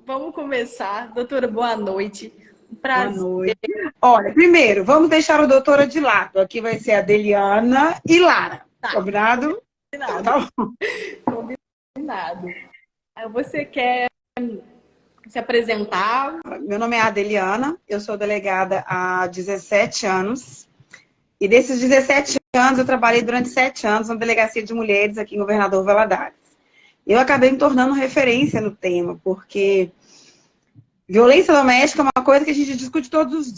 vamos começar. Doutora, boa noite. Um Boa prazer. noite. Olha, primeiro, vamos deixar o doutora de lado. Aqui vai ser a Deliana e Lara. Tá, Combinado? Então, combinado. tá bom. Combinado. Você quer se apresentar? Meu nome é Adeliana, eu sou delegada há 17 anos. E desses 17 anos, eu trabalhei durante 7 anos na Delegacia de Mulheres aqui em Governador Valadares. Eu acabei me tornando referência no tema, porque violência doméstica é uma coisa que a gente discute todos os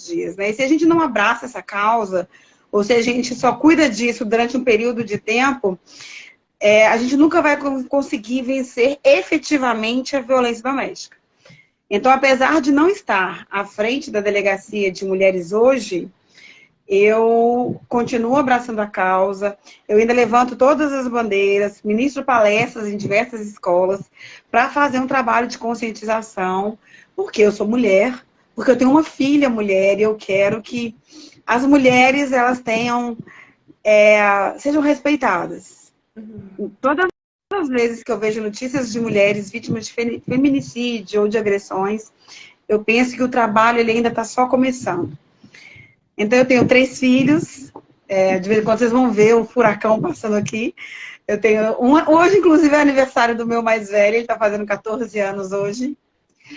dias, né? E se a gente não abraça essa causa, ou se a gente só cuida disso durante um período de tempo, a gente nunca vai conseguir vencer efetivamente a violência doméstica. Então, apesar de não estar à frente da Delegacia de Mulheres hoje, eu continuo abraçando a causa, eu ainda levanto todas as bandeiras, ministro palestras em diversas escolas para fazer um trabalho de conscientização, porque eu sou mulher, porque eu tenho uma filha mulher e eu quero que as mulheres elas sejam respeitadas. Todas as vezes que eu vejo notícias de mulheres vítimas de feminicídio ou de agressões, eu penso que o trabalho ele ainda está só começando. Então, eu tenho 3 filhos. De vez em quando vocês vão ver o furacão passando aqui. Eu tenho hoje, inclusive, é aniversário do meu mais velho. Ele está fazendo 14 anos hoje.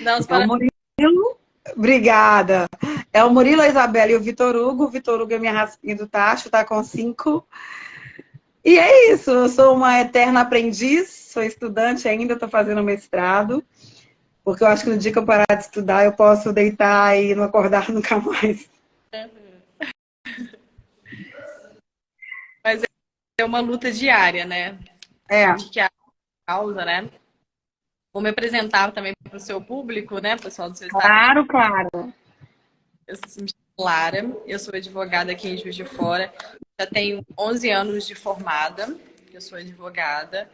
Dá uns É o parabéns. Murilo. Obrigada. É o Murilo, a Isabela e o Vitor Hugo. O Vitor Hugo é minha raspinha do tacho, está com 5. E é isso. Eu sou uma eterna aprendiz. Sou estudante ainda, estou fazendo mestrado. Porque eu acho que no dia que eu parar de estudar, eu posso deitar e não acordar nunca mais. Mas é uma luta diária, né? A É, gente que é a causa, né? Vou me apresentar também para o seu público, né, pessoal do seu Instagram. claro, claro. Eu me chamo Lara, eu sou advogada aqui em Juiz de Fora. Já tenho 11 anos de formada, eu sou advogada.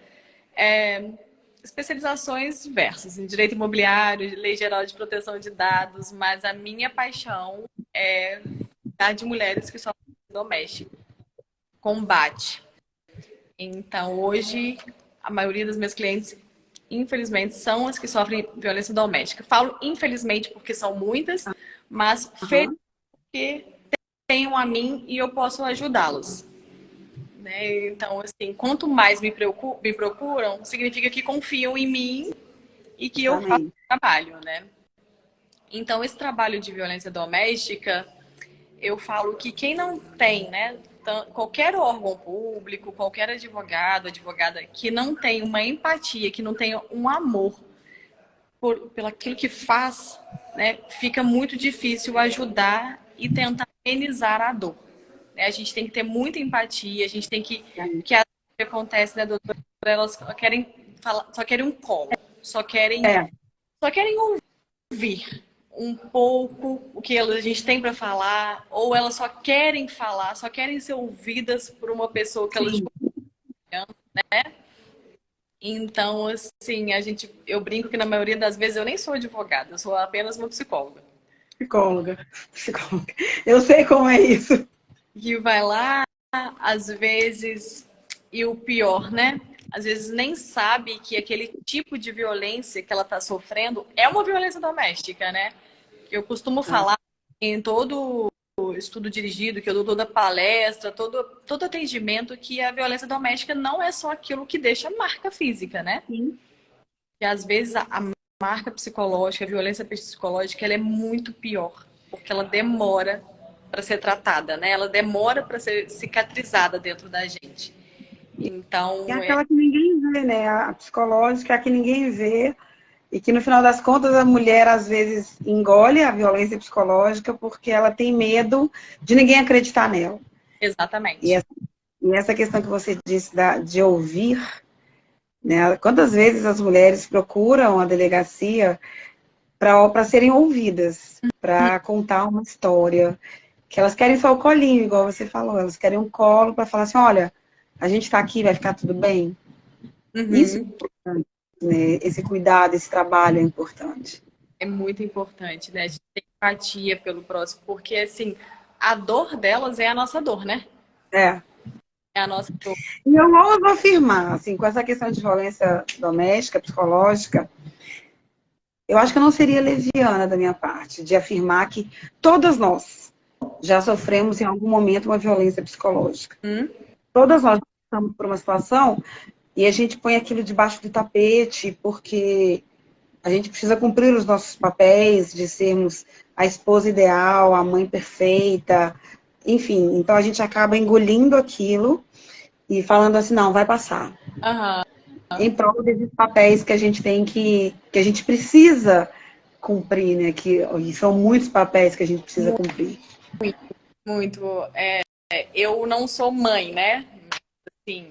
Especializações diversas, em direito imobiliário, lei geral de proteção de dados, mas a minha paixão é cuidar de mulheres que sofrem doméstica, combate. Então, hoje, a maioria das minhas clientes, infelizmente, são as que sofrem violência doméstica. Falo infelizmente porque são muitas, mas felizmente Uhum. que tenham a mim e eu posso ajudá-los. Né? Então, assim, quanto mais me procuram, significa que confiam em mim e que eu faço Justamente. o trabalho, né? Então, esse trabalho de violência doméstica, eu falo que quem não tem, né, qualquer órgão público, qualquer advogado, advogada que não tem uma empatia, que não tenha um amor pelo aquilo que faz, né, fica muito difícil ajudar e tentar amenizar a dor. Né? A gente tem que ter muita empatia, a gente tem que às vezes acontece, né, doutora, elas só querem falar, só querem um colo, É, só querem ouvir um pouco o que a gente tem para falar, ou elas só querem falar, só querem ser ouvidas por uma pessoa que elas sim, confiam, né? Então, assim, eu brinco que na maioria das vezes eu nem sou advogada, eu sou apenas uma psicóloga. psicóloga. Psicóloga. Eu sei como é isso. Que vai lá, às vezes, e o pior, né? Às vezes nem sabe que aquele tipo de violência que ela está sofrendo é uma violência doméstica, né? Eu costumo É, falar em todo estudo dirigido, que eu dou toda palestra, todo atendimento, que a violência doméstica não é só aquilo que deixa marca física, né? sim. Que às vezes a marca psicológica, a violência psicológica, ela é muito pior, porque ela demora para ser tratada, né? Ela demora para ser cicatrizada dentro da gente. É Então, aquela que ninguém vê, né? A psicológica é a que ninguém vê. E que, no final das contas, a mulher, às vezes, engole a violência psicológica porque ela tem medo de ninguém acreditar nela. E exatamente. essa, e essa questão que você disse de ouvir, né? Quantas vezes as mulheres procuram a delegacia para serem ouvidas, para contar uma história, que elas querem só o colinho, igual você falou, elas querem um colo para falar assim, olha, a gente está aqui, vai ficar tudo bem. Isso é Uhum. importante, né? Esse cuidado, esse trabalho é importante. É muito importante, né? A gente ter empatia pelo próximo, porque, assim, a dor delas é a nossa dor, né? É. É a nossa dor. E eu ouso afirmar, assim, com essa questão de violência doméstica, psicológica, Eu acho que eu não seria leviana da minha parte de afirmar que todas nós já sofremos em algum momento uma violência psicológica. Hum? Todas nós passamos por uma situação e a gente põe aquilo debaixo do tapete porque a gente precisa cumprir os nossos papéis de sermos a esposa ideal, a mãe perfeita, enfim. Então a gente acaba engolindo aquilo e falando assim, não, vai passar. Aham. Em prol desses papéis que a gente tem que a gente precisa cumprir, né? E são muitos papéis que a gente precisa cumprir. Muito. Eu não sou mãe, né? Sim.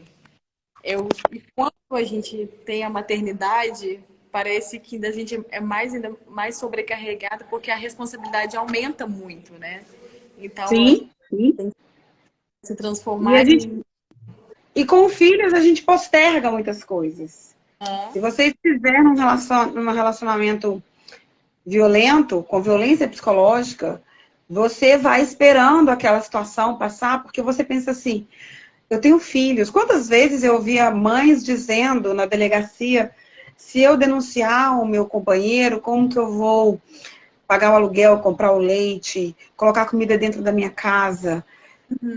E quando a gente tem a maternidade, parece que a gente é ainda mais sobrecarregada porque a responsabilidade aumenta muito, né? Então, a gente Sim, sim. tem que se E, transformar a gente, em... e com filhos a gente posterga muitas coisas. Se você estiver num relacionamento violento, com violência psicológica, você vai esperando aquela situação passar, porque você pensa assim, eu tenho filhos. Quantas vezes eu ouvia mães dizendo na delegacia, se eu denunciar o meu companheiro, como que eu vou pagar o aluguel, comprar o leite, colocar comida dentro da minha casa?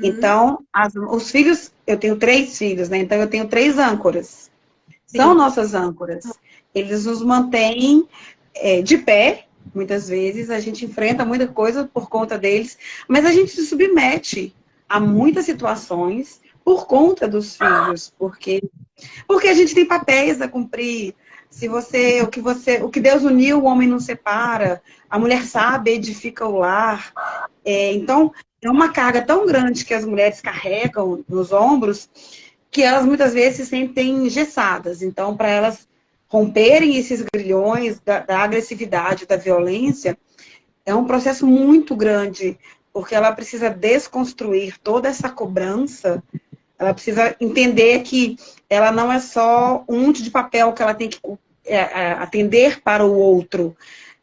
Então, os filhos, eu tenho 3 filhos, né? Então eu tenho 3 âncoras. São Sim. nossas âncoras. Eles nos mantêm de pé, muitas vezes. A gente enfrenta muita coisa por conta deles, mas a gente se submete a muitas situações por conta dos filhos, porque a gente tem papéis a cumprir. O que Deus uniu, o homem não separa. A mulher sabe, edifica o lar. Então, é uma carga tão grande que as mulheres carregam nos ombros que elas muitas vezes se sentem engessadas. Então, para elas romperem esses grilhões da agressividade, da violência, é um processo muito grande, porque ela precisa desconstruir toda essa cobrança, ela precisa entender que ela não é só um monte de papel que ela tem que atender para o outro,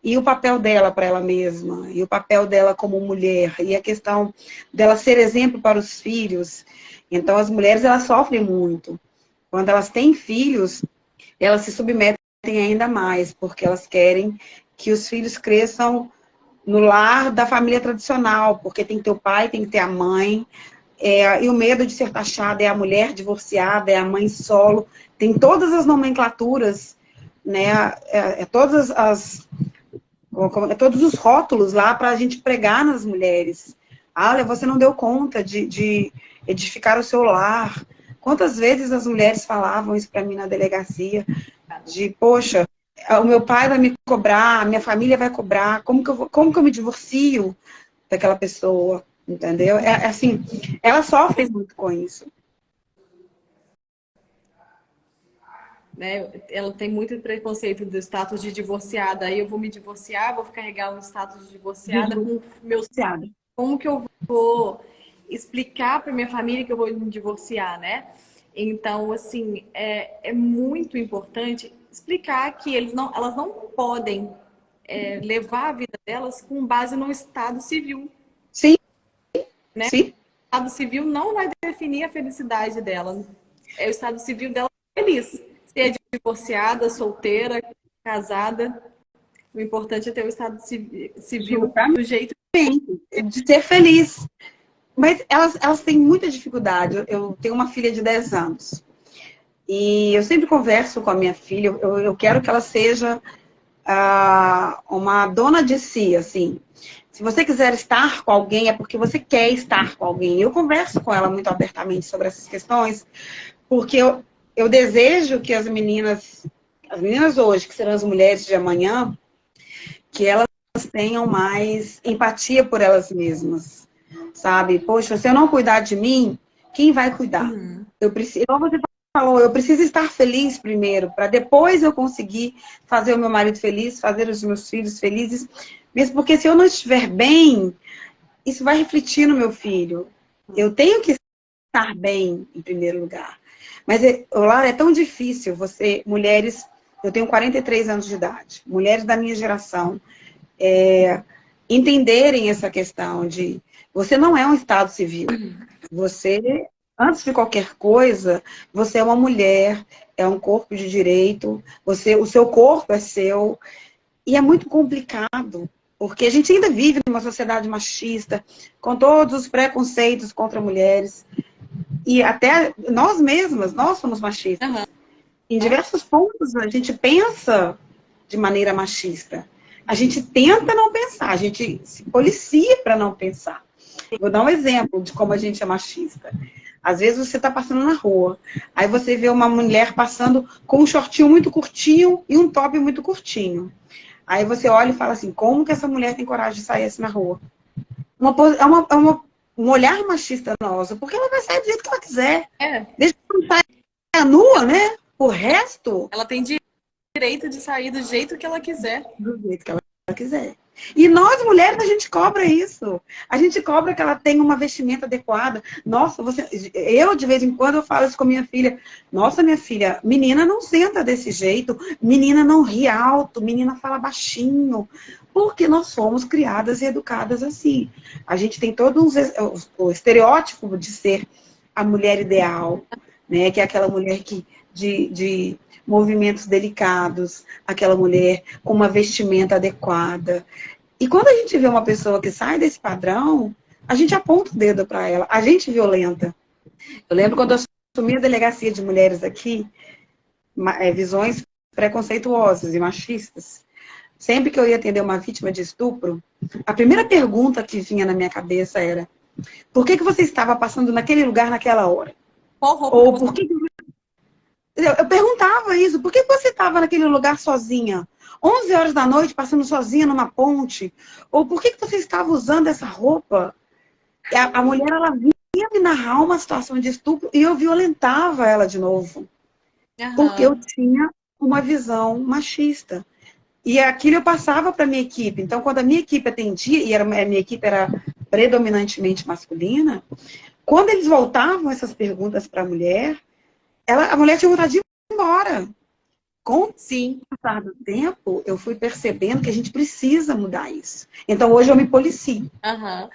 e o papel dela para ela mesma, e o papel dela como mulher, e a questão dela ser exemplo para os filhos. Então, as mulheres, elas sofrem muito. Quando elas têm filhos, elas se submetem ainda mais, porque elas querem que os filhos cresçam no lar da família tradicional, porque tem que ter o pai, tem que ter a mãe, e o medo de ser taxada é a mulher divorciada, é a mãe solo, tem todas as nomenclaturas, né, todos os rótulos lá para a gente pregar nas mulheres. Olha, você não deu conta de edificar o seu lar. Quantas vezes as mulheres falavam isso para mim na delegacia? De, poxa, o meu pai vai me cobrar, a minha família vai cobrar, como que eu me divorcio daquela pessoa? Entendeu? Assim, elas sofrem muito com isso. Né? Ela tem muito preconceito do status de divorciada. Aí eu vou me divorciar, vou carregar um status de divorciada com meus... Divorciada. Como que eu vou explicar para minha família que eu vou me divorciar, né? Então, assim, é muito importante explicar que elas não podem levar a vida delas com base no estado civil, Sim, né? sim. O estado civil não vai definir a felicidade dela. É o estado civil dela feliz. Se é divorciada, solteira, casada, o importante é ter o estado civil do jeito De ser feliz. Mas elas têm muita dificuldade. Eu tenho uma filha de 10 anos. E eu sempre converso com a minha filha. Eu quero que ela seja uma dona de si, assim. Se você quiser estar com alguém, é porque você quer estar com alguém. Eu converso com ela muito abertamente sobre essas questões, porque eu desejo que as meninas hoje, que serão as mulheres de amanhã, que elas tenham mais empatia por elas mesmas, sabe? Poxa, se eu não cuidar de mim, quem vai cuidar? Eu preciso, igual você falou, eu preciso estar feliz primeiro, para depois eu conseguir fazer o meu marido feliz, fazer os meus filhos felizes, mesmo porque se eu não estiver bem, isso vai refletir no meu filho. Eu tenho que estar bem em primeiro lugar. Mas o lar é tão difícil, mulheres, eu tenho 43 anos de idade, mulheres da minha geração, entenderem essa questão de você não é um estado civil. Você, antes de qualquer coisa, você é uma mulher, é um corpo de direito, o seu corpo é seu. E é muito complicado, porque a gente ainda vive numa sociedade machista, com todos os preconceitos contra mulheres. E até nós mesmas, nós somos machistas. Aham. Em diversos pontos, a gente pensa de maneira machista. A gente tenta não pensar, a gente se policia para não pensar. Vou dar um exemplo de como a gente é machista. Às vezes você está passando na rua, aí você vê uma mulher passando com um shortinho muito curtinho e um top muito curtinho. Aí você olha e fala assim, como que essa mulher tem coragem de sair assim na rua? Um olhar machista nosso, porque ela vai sair do jeito que ela quiser. É. Desde que ela não saia nua, né? O resto, Ela tem direito de sair do jeito que ela quiser. do jeito que ela quiser. E nós, mulheres, a gente cobra isso. A gente cobra que ela tenha uma vestimenta adequada. Nossa, eu, de vez em quando, eu falo isso com minha filha. Nossa, minha filha, menina não senta desse jeito. Menina não ri alto. Menina fala baixinho. Porque nós somos criadas e educadas assim. A gente tem todo o estereótipo de ser a mulher ideal, né? Que é aquela mulher que de movimentos delicados, aquela mulher com uma vestimenta adequada. E quando a gente vê uma pessoa que sai desse padrão, a gente aponta o dedo para ela, a gente violenta. Eu lembro quando eu assumi a delegacia de mulheres aqui, visões preconceituosas e machistas. Sempre que eu ia atender uma vítima de estupro, a primeira pergunta que vinha na minha cabeça era: por que você estava passando naquele lugar naquela hora? Qual roupa Ou que você... por que eu perguntava isso, por que você estava naquele lugar sozinha? 11 horas da noite, passando sozinha numa ponte? Ou por que você estava usando essa roupa? A mulher, ela vinha me narrar uma situação de estupro e eu violentava ela de novo. Porque eu Aham. tinha uma visão machista. E aquilo eu passava para a minha equipe. Então, quando a minha equipe atendia, e a minha equipe era predominantemente masculina, quando eles voltavam essas perguntas para a mulher tinha vontade de ir embora. Com o Sim. passar do tempo, eu fui percebendo que a gente precisa mudar isso. Então, hoje eu me policio. Aham.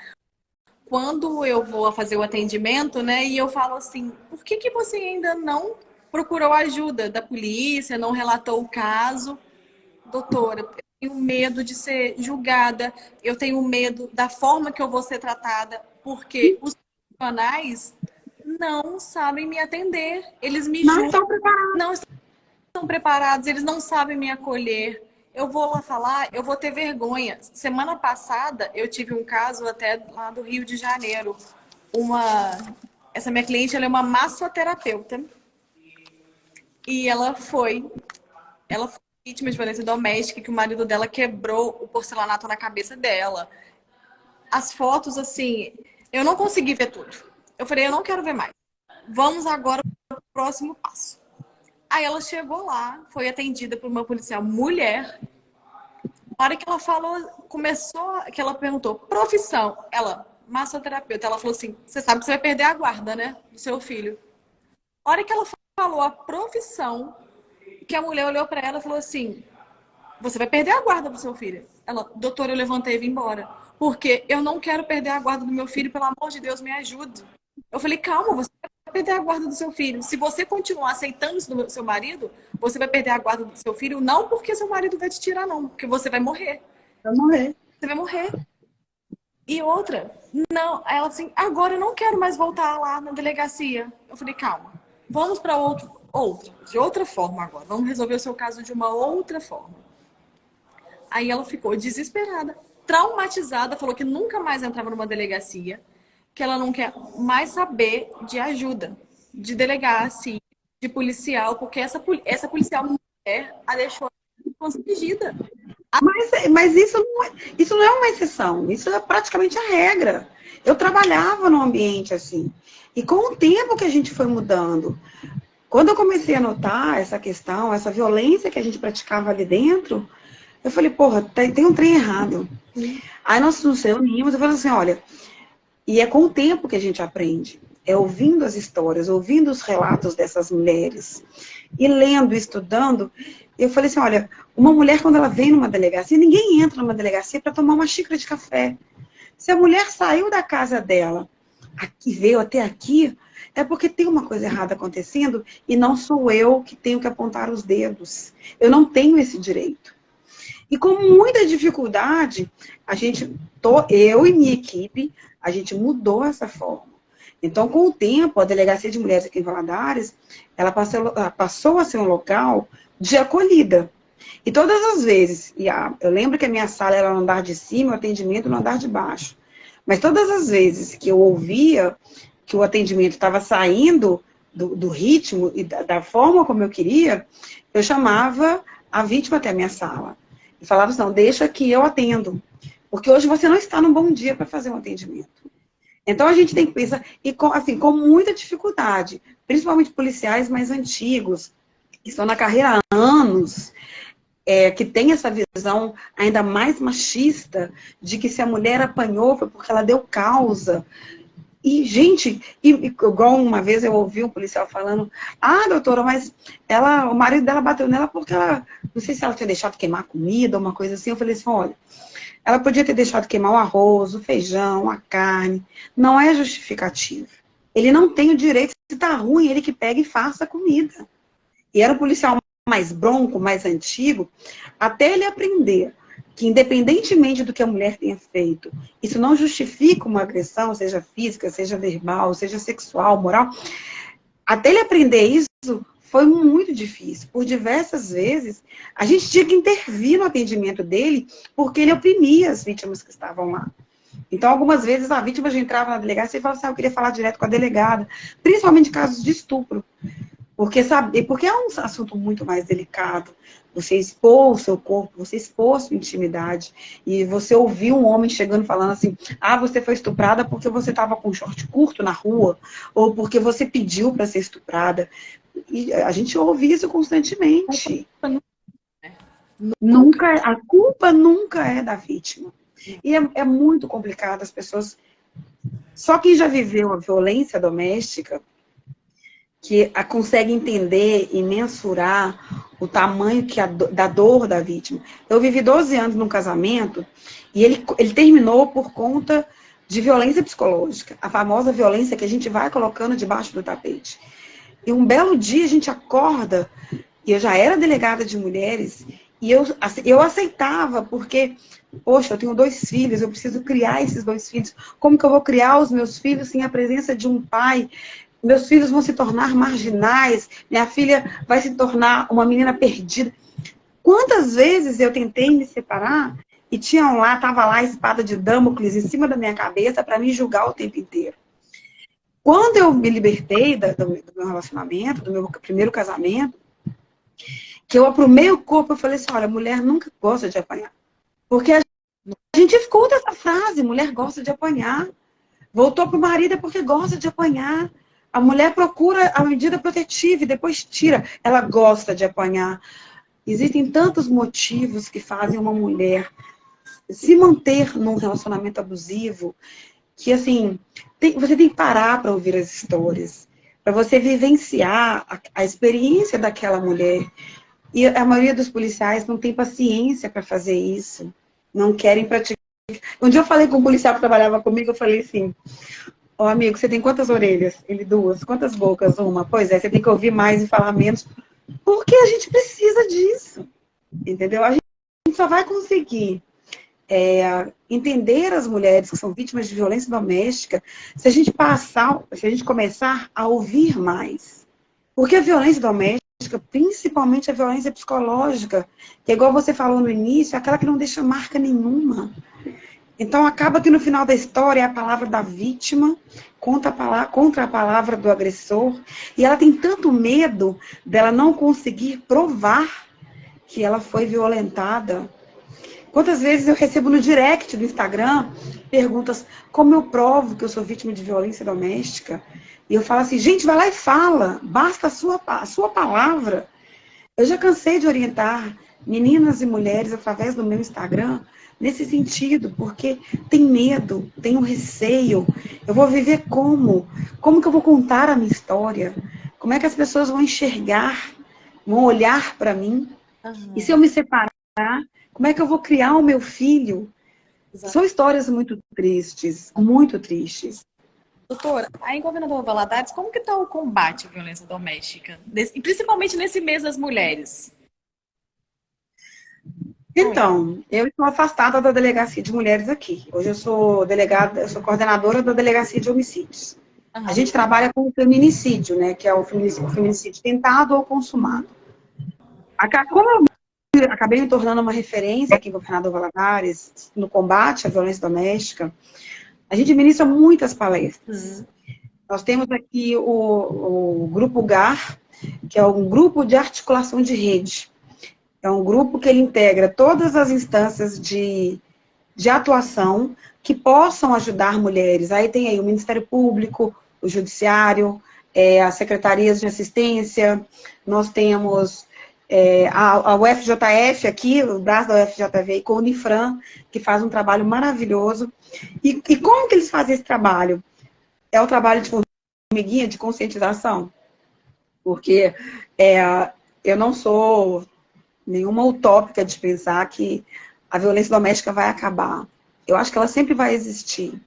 Quando eu vou fazer o atendimento, né, e eu falo assim, por que que você ainda não procurou ajuda da polícia, não relatou o caso? Doutora, eu tenho medo de ser julgada, eu tenho medo da forma que eu vou ser tratada, porque os profissionais não sabem me atender, eles me Não julgam, estão preparados. não estão preparados, eles não sabem me acolher. Eu vou lá falar, eu vou ter vergonha. Semana passada eu tive um caso até lá do Rio de Janeiro. Essa minha cliente, ela é uma massoterapeuta e ela foi vítima de violência doméstica, que o marido dela quebrou o porcelanato na cabeça dela. As fotos, assim, eu não consegui ver tudo. Eu falei, eu não quero ver mais. Vamos agora para o próximo passo. Aí ela chegou lá, foi atendida por uma policial mulher. Na hora que ela falou, que ela perguntou, profissão, ela, massoterapeuta, ela falou assim, você sabe que você vai perder a guarda, né, do seu filho. Na hora que ela falou a profissão, que a mulher olhou para ela e falou assim, você vai perder a guarda do seu filho. Ela, doutora, eu levantei e vim embora. Porque eu não quero perder a guarda do meu filho, pelo amor de Deus, me ajude. Eu falei, calma, você vai perder a guarda do seu filho. Se você continuar aceitando isso do seu marido, você vai perder a guarda do seu filho, não porque seu marido vai te tirar, não, porque você vai morrer. Vai morrer. Você vai morrer. E outra, não, ela assim, agora eu não quero mais voltar lá na delegacia. Eu falei, calma, vamos para de outra forma agora. Vamos resolver o seu caso de uma outra forma. Aí ela ficou desesperada, traumatizada, falou que nunca mais entrava numa delegacia, que ela não quer mais saber de ajuda, de delegacia, de policial, porque essa policial mulher a deixou constrangida. Mas isso não é uma exceção, isso é praticamente a regra. Eu trabalhava num ambiente assim. E com o tempo que a gente foi mudando, quando eu comecei a notar essa questão, essa violência que a gente praticava ali dentro, eu falei, porra, tem um trem errado. Aí nós nos reunimos e falamos assim, olha, e é com o tempo que a gente aprende. É ouvindo as histórias, ouvindo os relatos dessas mulheres, e lendo, estudando. Eu falei assim, olha, uma mulher quando ela vem numa delegacia, ninguém entra numa delegacia para tomar uma xícara de café. Se a mulher saiu da casa dela e veio até aqui, é porque tem uma coisa errada acontecendo e não sou eu que tenho que apontar os dedos. Eu não tenho esse direito. E com muita dificuldade, eu e minha equipe, a gente mudou essa forma. Então, com o tempo, a Delegacia de Mulheres aqui em Valadares, ela passou a ser um local de acolhida. E todas as vezes, eu lembro que a minha sala era no andar de cima, o atendimento no andar de baixo. Mas todas as vezes que eu ouvia que o atendimento estava saindo do ritmo e da forma como eu queria, eu chamava a vítima até a minha sala. E falava assim, não, deixa que eu atendo. Porque hoje você não está num bom dia para fazer um atendimento. Então, a gente tem que pensar, e com muita dificuldade, principalmente policiais mais antigos, que estão na carreira há anos, que tem essa visão ainda mais machista, de que se a mulher apanhou foi porque ela deu causa. E, gente, igual uma vez eu ouvi um policial falando, doutora, mas o marido dela bateu nela porque ela, não sei se ela tinha deixado queimar comida, uma coisa assim. Eu falei assim, olha, ela podia ter deixado queimar o arroz, o feijão, a carne. Não é justificativo. Ele não tem o direito, se tá ruim, ele que pega e faça a comida. E era um policial mais bronco, mais antigo, até ele aprender que, independentemente do que a mulher tenha feito, isso não justifica uma agressão, seja física, seja verbal, seja sexual, moral. Até ele aprender isso, foi muito difícil. Por diversas vezes, a gente tinha que intervir no atendimento dele, porque ele oprimia as vítimas que estavam lá. Então, algumas vezes, a vítima já entrava na delegacia e falava assim, eu queria falar direto com a delegada, principalmente em casos de estupro. Porque é um assunto muito mais delicado. Você expor o seu corpo, você expor a sua intimidade. E você ouvir um homem chegando falando assim, você foi estuprada porque você estava com um short curto na rua, ou porque você pediu para ser estuprada. E a gente ouve isso constantemente. A culpa nunca é da vítima. E é muito complicado as pessoas... Só quem já viveu a violência doméstica que consegue entender e mensurar o tamanho da dor da vítima. Eu vivi 12 anos num casamento e ele terminou por conta de violência psicológica, a famosa violência que a gente vai colocando debaixo do tapete. E um belo dia a gente acorda, e eu já era delegada de mulheres, e eu aceitava, porque, poxa, eu tenho 2 filhos, eu preciso criar esses 2 filhos. Como que eu vou criar os meus filhos sem a presença de um pai? Meus filhos vão se tornar marginais, minha filha vai se tornar uma menina perdida. Quantas vezes eu tentei me separar e estava lá a espada de Damocles em cima da minha cabeça para me julgar o tempo inteiro. Quando eu me libertei do meu relacionamento, do meu primeiro casamento, que eu aprumei o corpo, eu falei assim, olha, mulher nunca gosta de apanhar. Porque a gente escuta essa frase, mulher gosta de apanhar. Voltou pro marido é porque gosta de apanhar. A mulher procura a medida protetiva e depois tira. Ela gosta de apanhar. Existem tantos motivos que fazem uma mulher se manter num relacionamento abusivo que, assim, você tem que parar para ouvir as histórias, para você vivenciar a experiência daquela mulher. E a maioria dos policiais não tem paciência para fazer isso. Não querem praticar. Um dia eu falei com um policial que trabalhava comigo, eu falei assim, amigo, você tem quantas orelhas? Ele, 2. Quantas bocas? 1. Pois é, você tem que ouvir mais e falar menos. Porque a gente precisa disso. Entendeu? A gente só vai conseguir entender as mulheres que são vítimas de violência doméstica se a gente começar a ouvir mais. Porque a violência doméstica, principalmente a violência psicológica, que é igual você falou no início, é aquela que não deixa marca nenhuma. Então, acaba que no final da história é a palavra da vítima contra a palavra do agressor. E ela tem tanto medo dela não conseguir provar que ela foi violentada. Quantas vezes eu recebo no direct do Instagram perguntas, como eu provo que eu sou vítima de violência doméstica? E eu falo assim, gente, vai lá e fala, basta a sua palavra. Eu já cansei de orientar meninas e mulheres através do meu Instagram nesse sentido, porque tem medo, tem um receio. Eu vou viver como? Como que eu vou contar a minha história? Como é que as pessoas vão enxergar, vão olhar para mim? Uhum. E se eu me separar, como é que eu vou criar o meu filho? Exato. São histórias muito tristes, muito tristes. Doutora, aí em Governador Valadares, como que está o combate à violência doméstica? E principalmente nesse mês das mulheres. Então, eu estou afastada da delegacia de mulheres aqui. Hoje eu sou delegada, eu sou coordenadora da delegacia de homicídios. A Aham. gente trabalha com o feminicídio, né? Que é o feminicídio tentado ou consumado. Como eu acabei me tornando uma referência aqui em Governador Valadares no combate à violência doméstica, a gente ministra muitas palestras. Uhum. Nós temos aqui o Grupo GAR, que é um grupo de articulação de rede. É um grupo que ele integra todas as instâncias de atuação que possam ajudar mulheres. Aí tem aí o Ministério Público, o Judiciário, as secretarias de assistência, nós temos a UFJF aqui, o braço da UFJV, com o Unifran, que faz um trabalho maravilhoso. E como que eles fazem esse trabalho? É o trabalho de formiguinha, de conscientização. Porque eu não sou nenhuma utópica de pensar que a violência doméstica vai acabar. Eu acho que ela sempre vai existir.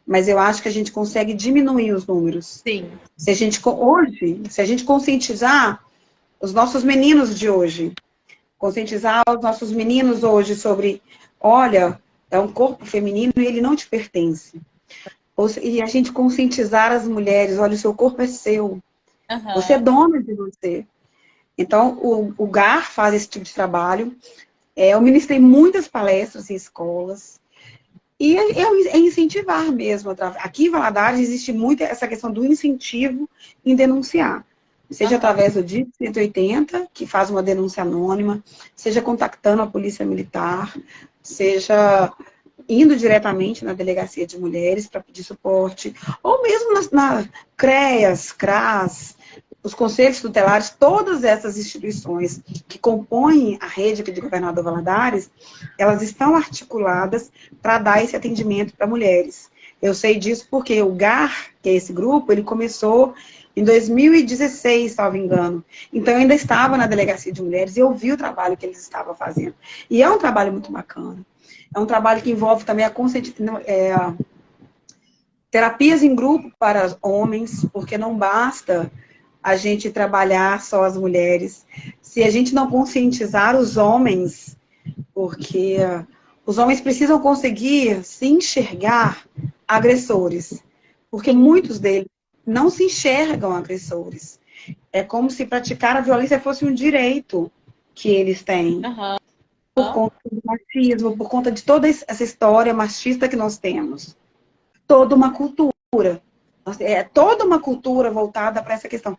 Mas eu acho que a gente consegue diminuir os números. Sim. Se a gente conscientizar os nossos meninos de hoje, conscientizar os nossos meninos hoje sobre, olha, é um corpo feminino e ele não te pertence. E a gente conscientizar as mulheres, olha, o seu corpo é seu. Uhum. Você é dona de você. Então, o GAR faz esse tipo de trabalho. Eu ministrei muitas palestras em escolas. E é incentivar mesmo. Aqui em Valadares existe muito essa questão do incentivo em denunciar. Seja através do DIC 180, que faz uma denúncia anônima, seja contactando a polícia militar, seja indo diretamente na delegacia de mulheres para pedir suporte, ou mesmo na CREAS, CRAS, os conselhos tutelares, todas essas instituições que compõem a rede aqui de Governador Valadares, elas estão articuladas para dar esse atendimento para mulheres. Eu sei disso porque o GAR, que é esse grupo, ele começou em 2016, salvo engano. Então, eu ainda estava na delegacia de mulheres e eu vi o trabalho que eles estavam fazendo. E é um trabalho muito bacana. É um trabalho que envolve também terapias em grupo para homens, porque não basta a gente trabalhar só as mulheres. Se a gente não conscientizar os homens, porque os homens precisam conseguir se enxergar agressores, porque muitos deles não se enxergam agressores. É como se praticar a violência fosse um direito que eles têm. Uhum. Por conta do machismo, por conta de toda essa história machista que nós temos. Toda uma cultura. É toda uma cultura voltada para essa questão.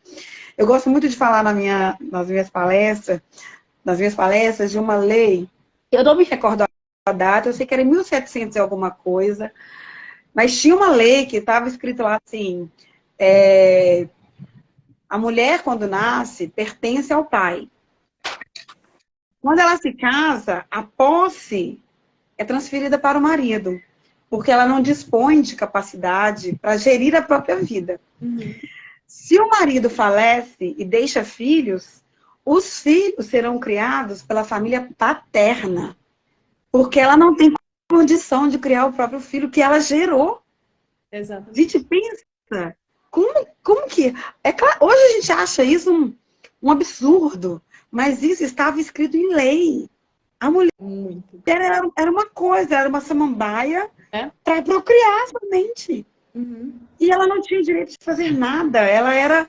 Eu gosto muito de falar nas minhas palestras de uma lei, eu não me recordo a data, eu sei que era em 1700 e alguma coisa, mas tinha uma lei que estava escrito lá assim, a mulher quando nasce pertence ao pai. Quando ela se casa, a posse é transferida para o marido, porque ela não dispõe de capacidade para gerir a própria vida. Uhum. Se o marido falece e deixa filhos, os filhos serão criados pela família paterna, porque ela não tem condição de criar o próprio filho que ela gerou. Exato. A gente pensa, como que... É claro, hoje a gente acha isso um absurdo, mas isso estava escrito em lei. A mulher era uma coisa, era uma samambaia para procriar somente. Uhum. E ela não tinha direito de fazer nada. Ela era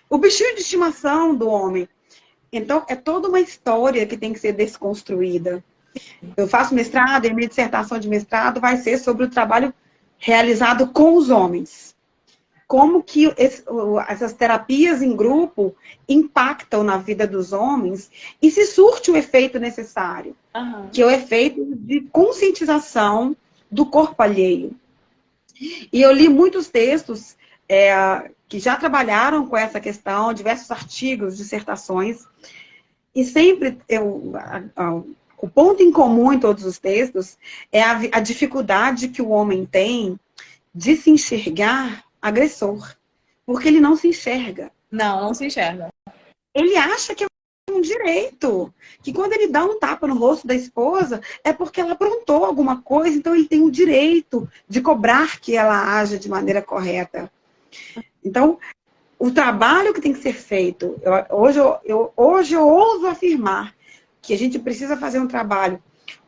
o bichinho de estimação do homem. Então, é toda uma história que tem que ser desconstruída. Eu faço mestrado e minha dissertação de mestrado vai ser sobre o trabalho realizado com os homens. Como que essas terapias em grupo impactam na vida dos homens e se surte o efeito necessário, que é o efeito de conscientização do corpo alheio. E eu li muitos textos que já trabalharam com essa questão, diversos artigos, dissertações, e sempre o ponto em comum em todos os textos é a dificuldade que o homem tem de se enxergar agressor, porque ele não se enxerga. Não se enxerga. Ele acha que é um direito, que quando ele dá um tapa no rosto da esposa, é porque ela aprontou alguma coisa, então ele tem o direito de cobrar que ela haja de maneira correta. Então, o trabalho que tem que ser feito, hoje eu ouso afirmar que a gente precisa fazer um trabalho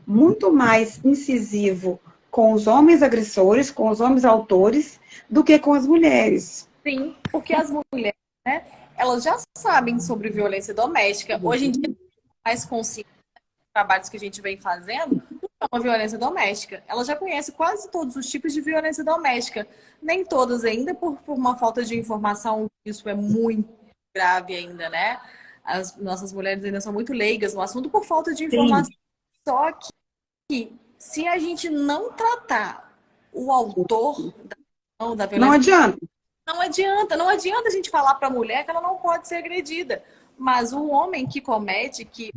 muito mais incisivo com os homens agressores, com os homens autores, do que com as mulheres. Sim, porque as mulheres, né, elas já sabem sobre violência doméstica. Hoje em dia, mais consciente dos trabalhos que a gente vem fazendo, não é uma violência doméstica. Ela já conhece quase todos os tipos de violência doméstica. Nem todas ainda, por uma falta de informação. Isso é muito grave ainda, né? As nossas mulheres ainda são muito leigas no assunto por falta de Sim. informação. Só que se a gente não tratar o autor da Não violência, adianta. não adianta a gente falar para a mulher que ela não pode ser agredida. Mas o homem que comete, que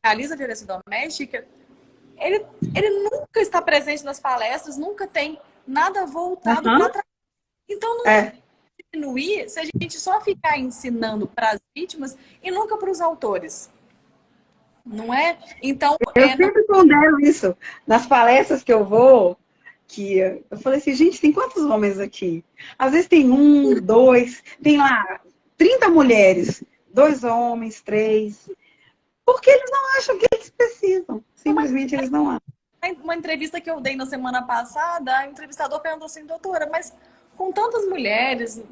realiza violência doméstica, ele nunca está presente nas palestras, nunca tem nada voltado para trás. Então não vai diminuir se a gente só ficar ensinando para as vítimas e nunca para os autores. Não é? Então, eu sempre pondero isso. Nas palestras que eu vou, que eu falei assim, gente, tem quantos homens aqui? Às vezes tem 1, 2, tem lá 30 mulheres, 2 homens, 3. Porque eles não acham que eles precisam. Simplesmente eles não acham. Uma entrevista que eu dei na semana passada, a entrevistador perguntou assim, doutora, mas com tantas mulheres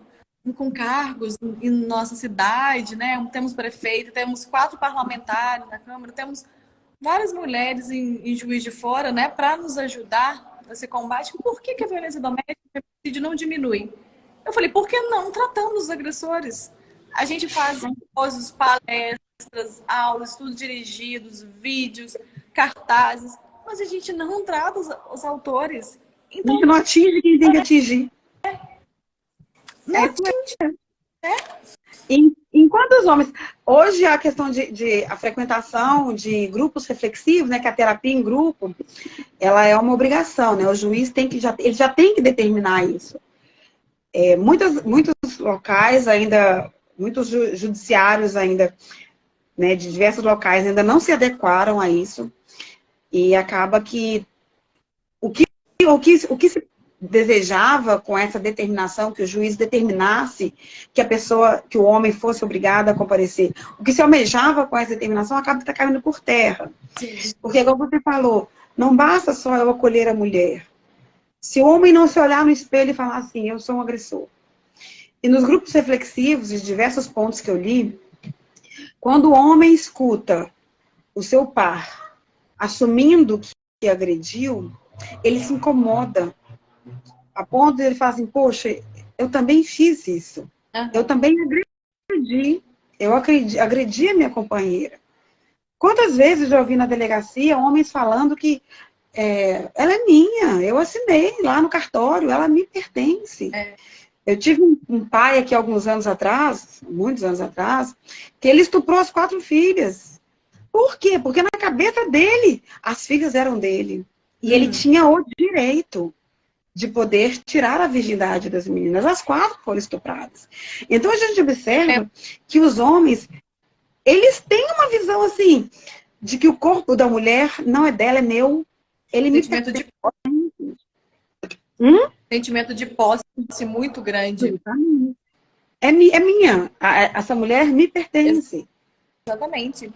com cargos em nossa cidade, né? Temos prefeito, temos 4 parlamentares na Câmara, temos várias mulheres em Juiz de Fora, né? Para nos ajudar nesse combate. Por que a violência doméstica e o feminicídio não diminui? Eu falei, por que não tratamos os agressores? A gente faz simpósios, palestras, aulas, estudos dirigidos, vídeos, cartazes, mas a gente não trata os autores. Então, a gente não atinge quem tem que atingir. Não atinge. Enquanto os homens... Hoje a questão de a frequentação de grupos reflexivos, né, que a terapia em grupo, ela é uma obrigação, né? O juiz tem que ele já tem que determinar isso. Muitos locais ainda, muitos judiciários ainda, né, de diversos locais ainda não se adequaram a isso. E acaba que o que se desejava com essa determinação, que o juiz determinasse que o homem fosse obrigado a comparecer, o que se almejava com essa determinação acaba caindo por terra. Sim. Porque, como você falou, não basta só eu acolher a mulher. Se o homem não se olhar no espelho e falar assim, eu sou um agressor. E nos grupos reflexivos, de diversos pontos que eu li, quando o homem escuta o seu par assumindo que agrediu, ele se incomoda. A ponto de ele falar assim, poxa, eu também fiz isso. Eu também agredi. Eu agredi a minha companheira. Quantas vezes eu já ouvi na delegacia homens falando que ela é minha, eu assinei lá no cartório, ela me pertence. Eu tive um pai aqui alguns anos atrás, muitos anos atrás, que ele estuprou as 4 filhas. Por quê? Porque na cabeça dele, as filhas eram dele. E ele tinha o direito de poder tirar a virgindade das meninas. As 4 foram estupradas. Então a gente observa que os homens, eles têm uma visão assim, de que o corpo da mulher não é dela, é meu. Ele Sentimento de posse. Sentimento de posse muito grande. É minha. Essa mulher me pertence. Exatamente.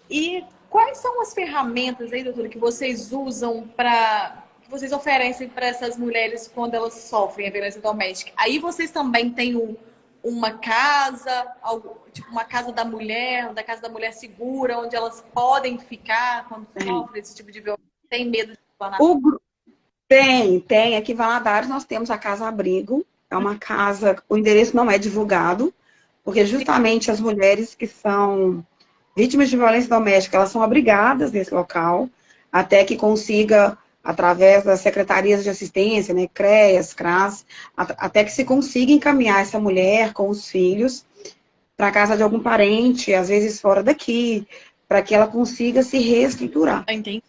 E quais são as ferramentas aí, doutora, que vocês usam que vocês oferecem para essas mulheres quando elas sofrem a violência doméstica? Aí vocês também têm uma casa, tipo uma casa da mulher segura, onde elas podem ficar quando sofrem esse tipo de violência, tem medo de falar? Tem. Aqui em Valadares nós temos a Casa Abrigo. É uma casa, o endereço não é divulgado, porque justamente as mulheres que são vítimas de violência doméstica, elas são abrigadas nesse local, até que consiga, através das secretarias de assistência, né, CREAS, CRAS, até que se consiga encaminhar essa mulher com os filhos para a casa de algum parente, às vezes fora daqui, para que ela consiga se reestruturar. Entendi.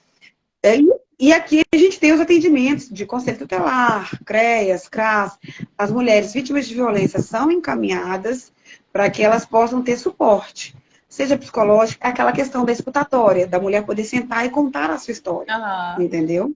E aqui a gente tem os atendimentos de conselho tutelar, CREAS, CRAS. As mulheres vítimas de violência são encaminhadas para que elas possam ter suporte. Seja psicológico, é aquela questão da escutatória, da mulher poder sentar e contar a sua história. Entendeu?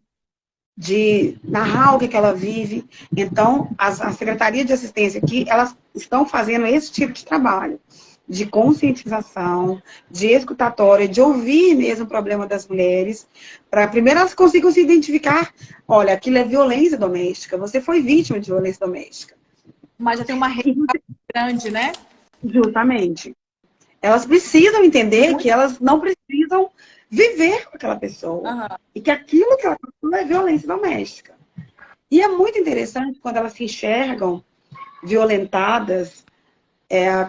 De narrar o que ela vive. Então, a Secretaria de Assistência aqui, elas estão fazendo esse tipo de trabalho. de conscientização, de escutatória, de ouvir mesmo o problema das mulheres, para primeiro elas consigam se identificar, olha, aquilo é violência doméstica, você foi vítima de violência doméstica. Mas já tem uma rede grande, né? Justamente. Elas precisam entender que elas não precisam viver com aquela pessoa. E que aquilo que ela passou é violência doméstica. E é muito interessante quando elas se enxergam violentadas,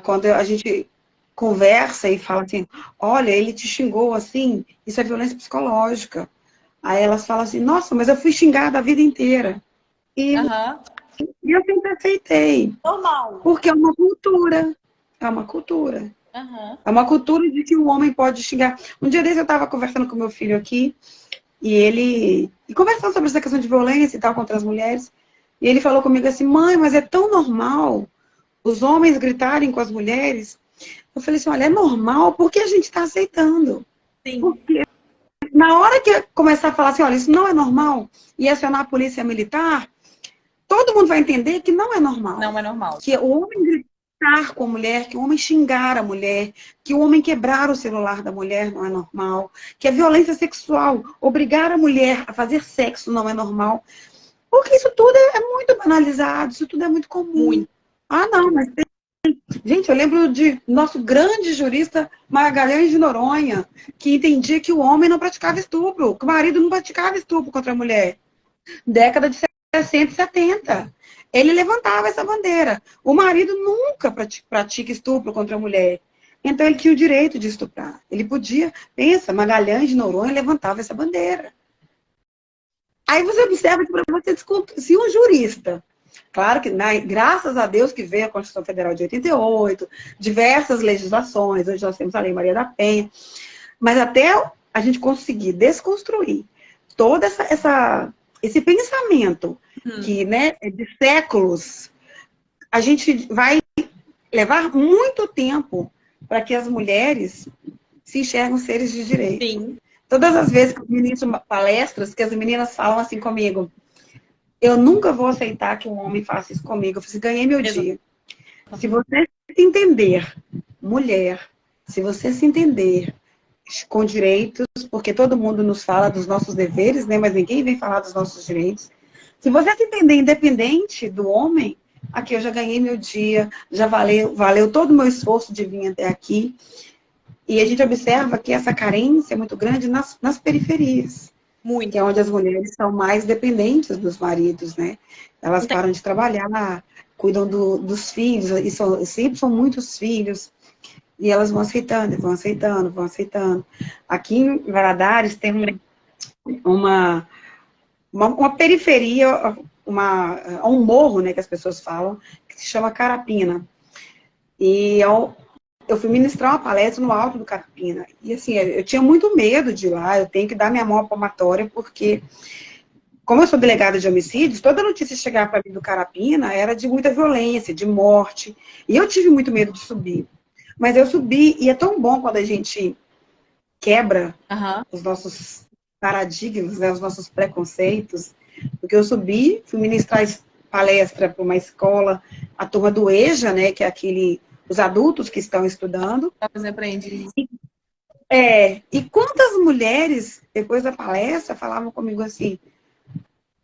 quando a gente conversa e fala assim, olha, ele te xingou assim, isso é violência psicológica. Aí elas falam assim, nossa, mas eu fui xingada a vida inteira. E eu sempre aceitei. Normal. Porque é uma cultura. É uma cultura. É uma cultura de que o homem pode xingar. Um dia desse eu estava conversando com meu filho aqui, e conversando sobre essa questão de violência e tal contra as mulheres, e ele falou comigo assim, mãe, mas é tão normal os homens gritarem com as mulheres. Eu falei assim, olha, é normal porque a gente está aceitando. Sim. Porque na hora que começar a falar assim, olha, isso não é normal, e acionar a polícia militar, todo mundo vai entender que não é normal. Não é normal. Que o homem gritar com a mulher, que o homem xingar a mulher, que o homem quebrar o celular da mulher não é normal, que a violência sexual, obrigar a mulher a fazer sexo não é normal. Porque isso tudo é muito banalizado, isso tudo é muito comum. Muito. Ah, não, mas tem... Gente, eu lembro de nosso grande jurista Magalhães de Noronha, que entendia que o homem não praticava estupro, que o marido não praticava estupro contra a mulher. Década de 60 e 70. Ele levantava essa bandeira. O marido nunca pratica estupro contra a mulher. Então ele tinha o direito de estuprar. Ele podia, pensa, Magalhães de Noronha levantava essa bandeira. Aí você observa que para você se um jurista, claro que, graças a Deus que veio a Constituição Federal de 88, diversas legislações, hoje nós temos a Lei Maria da Penha, mas até a gente conseguir desconstruir todo esse pensamento que, né, de séculos, a gente vai levar muito tempo para que as mulheres se enxergam seres de direito. Sim. Todas as vezes que eu ministro palestras, que as meninas falam assim comigo, eu nunca vou aceitar que um homem faça isso comigo. Eu falei, ganhei meu dia. Se você se entender mulher, se você se entender com direitos, porque todo mundo nos fala dos nossos deveres, né? Mas ninguém vem falar dos nossos direitos. Se você se entender independente do homem, aqui eu já ganhei meu dia, já valeu todo o meu esforço de vir até aqui. E a gente observa que essa carência é muito grande nas periferias. Muito. Que é onde as mulheres são mais dependentes dos maridos, né? Elas param de trabalhar, cuidam dos filhos, e sempre são muitos filhos. E elas vão aceitando, vão aceitando, vão aceitando. Aqui em Valadares tem uma periferia, um morro, né, que as pessoas falam, que se chama Carapina. E eu fui ministrar uma palestra no alto do Carapina. E assim, eu tinha muito medo de ir lá, eu tenho que dar minha mão à palmatória, porque, como eu sou delegada de homicídios, toda notícia que chegava para mim do Carapina era de muita violência, de morte. E eu tive muito medo de subir. Mas eu subi, e é tão bom quando a gente quebra os nossos paradigmas, né, os nossos preconceitos, porque eu subi, fui ministrar palestra para uma escola, a turma do EJA, né, que é os adultos que estão estudando. E quantas mulheres, depois da palestra, falavam comigo assim,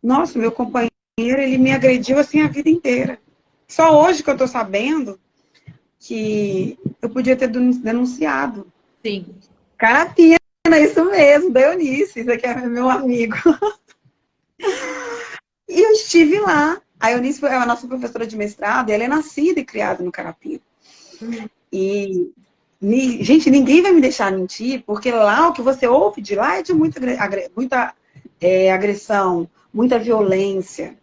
nossa, meu companheiro, ele me agrediu assim a vida inteira. Só hoje que eu estou sabendo que eu podia ter denunciado. Sim. Carapina, isso mesmo, da Eunice, isso aqui é meu amigo. E eu estive lá. A Eunice é a nossa professora de mestrado, e ela é nascida e criada no Carapina. E, gente, ninguém vai me deixar mentir, porque lá o que você ouve de lá é de muita agressão, muita violência.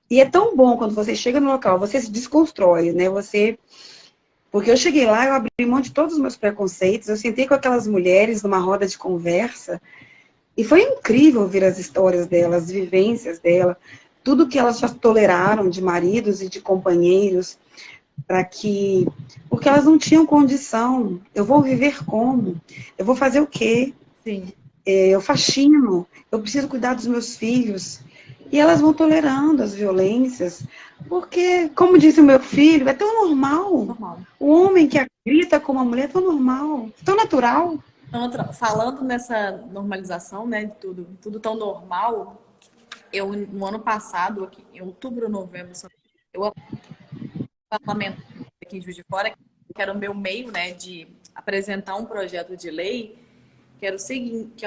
E é tão bom quando você chega no local, você se desconstrói, né? Porque eu cheguei lá, eu abri mão de todos os meus preconceitos, eu sentei com aquelas mulheres numa roda de conversa, e foi incrível ouvir as histórias delas, as vivências delas, tudo que elas já toleraram de maridos e de companheiros, porque elas não tinham condição. Eu vou viver como? Eu vou fazer o quê? Sim. Eu faxino, eu preciso cuidar dos meus filhos. E elas vão tolerando as violências, porque, como disse o meu filho, é tão normal. Normal. O homem que grita com uma mulher é tão normal, tão natural. Então, falando nessa normalização, né, de tudo tão normal, eu, no ano passado, aqui, em outubro, novembro, eu parlamentar aqui em Juiz de Fora, que era o meu meio, né, de apresentar um projeto de lei, que é o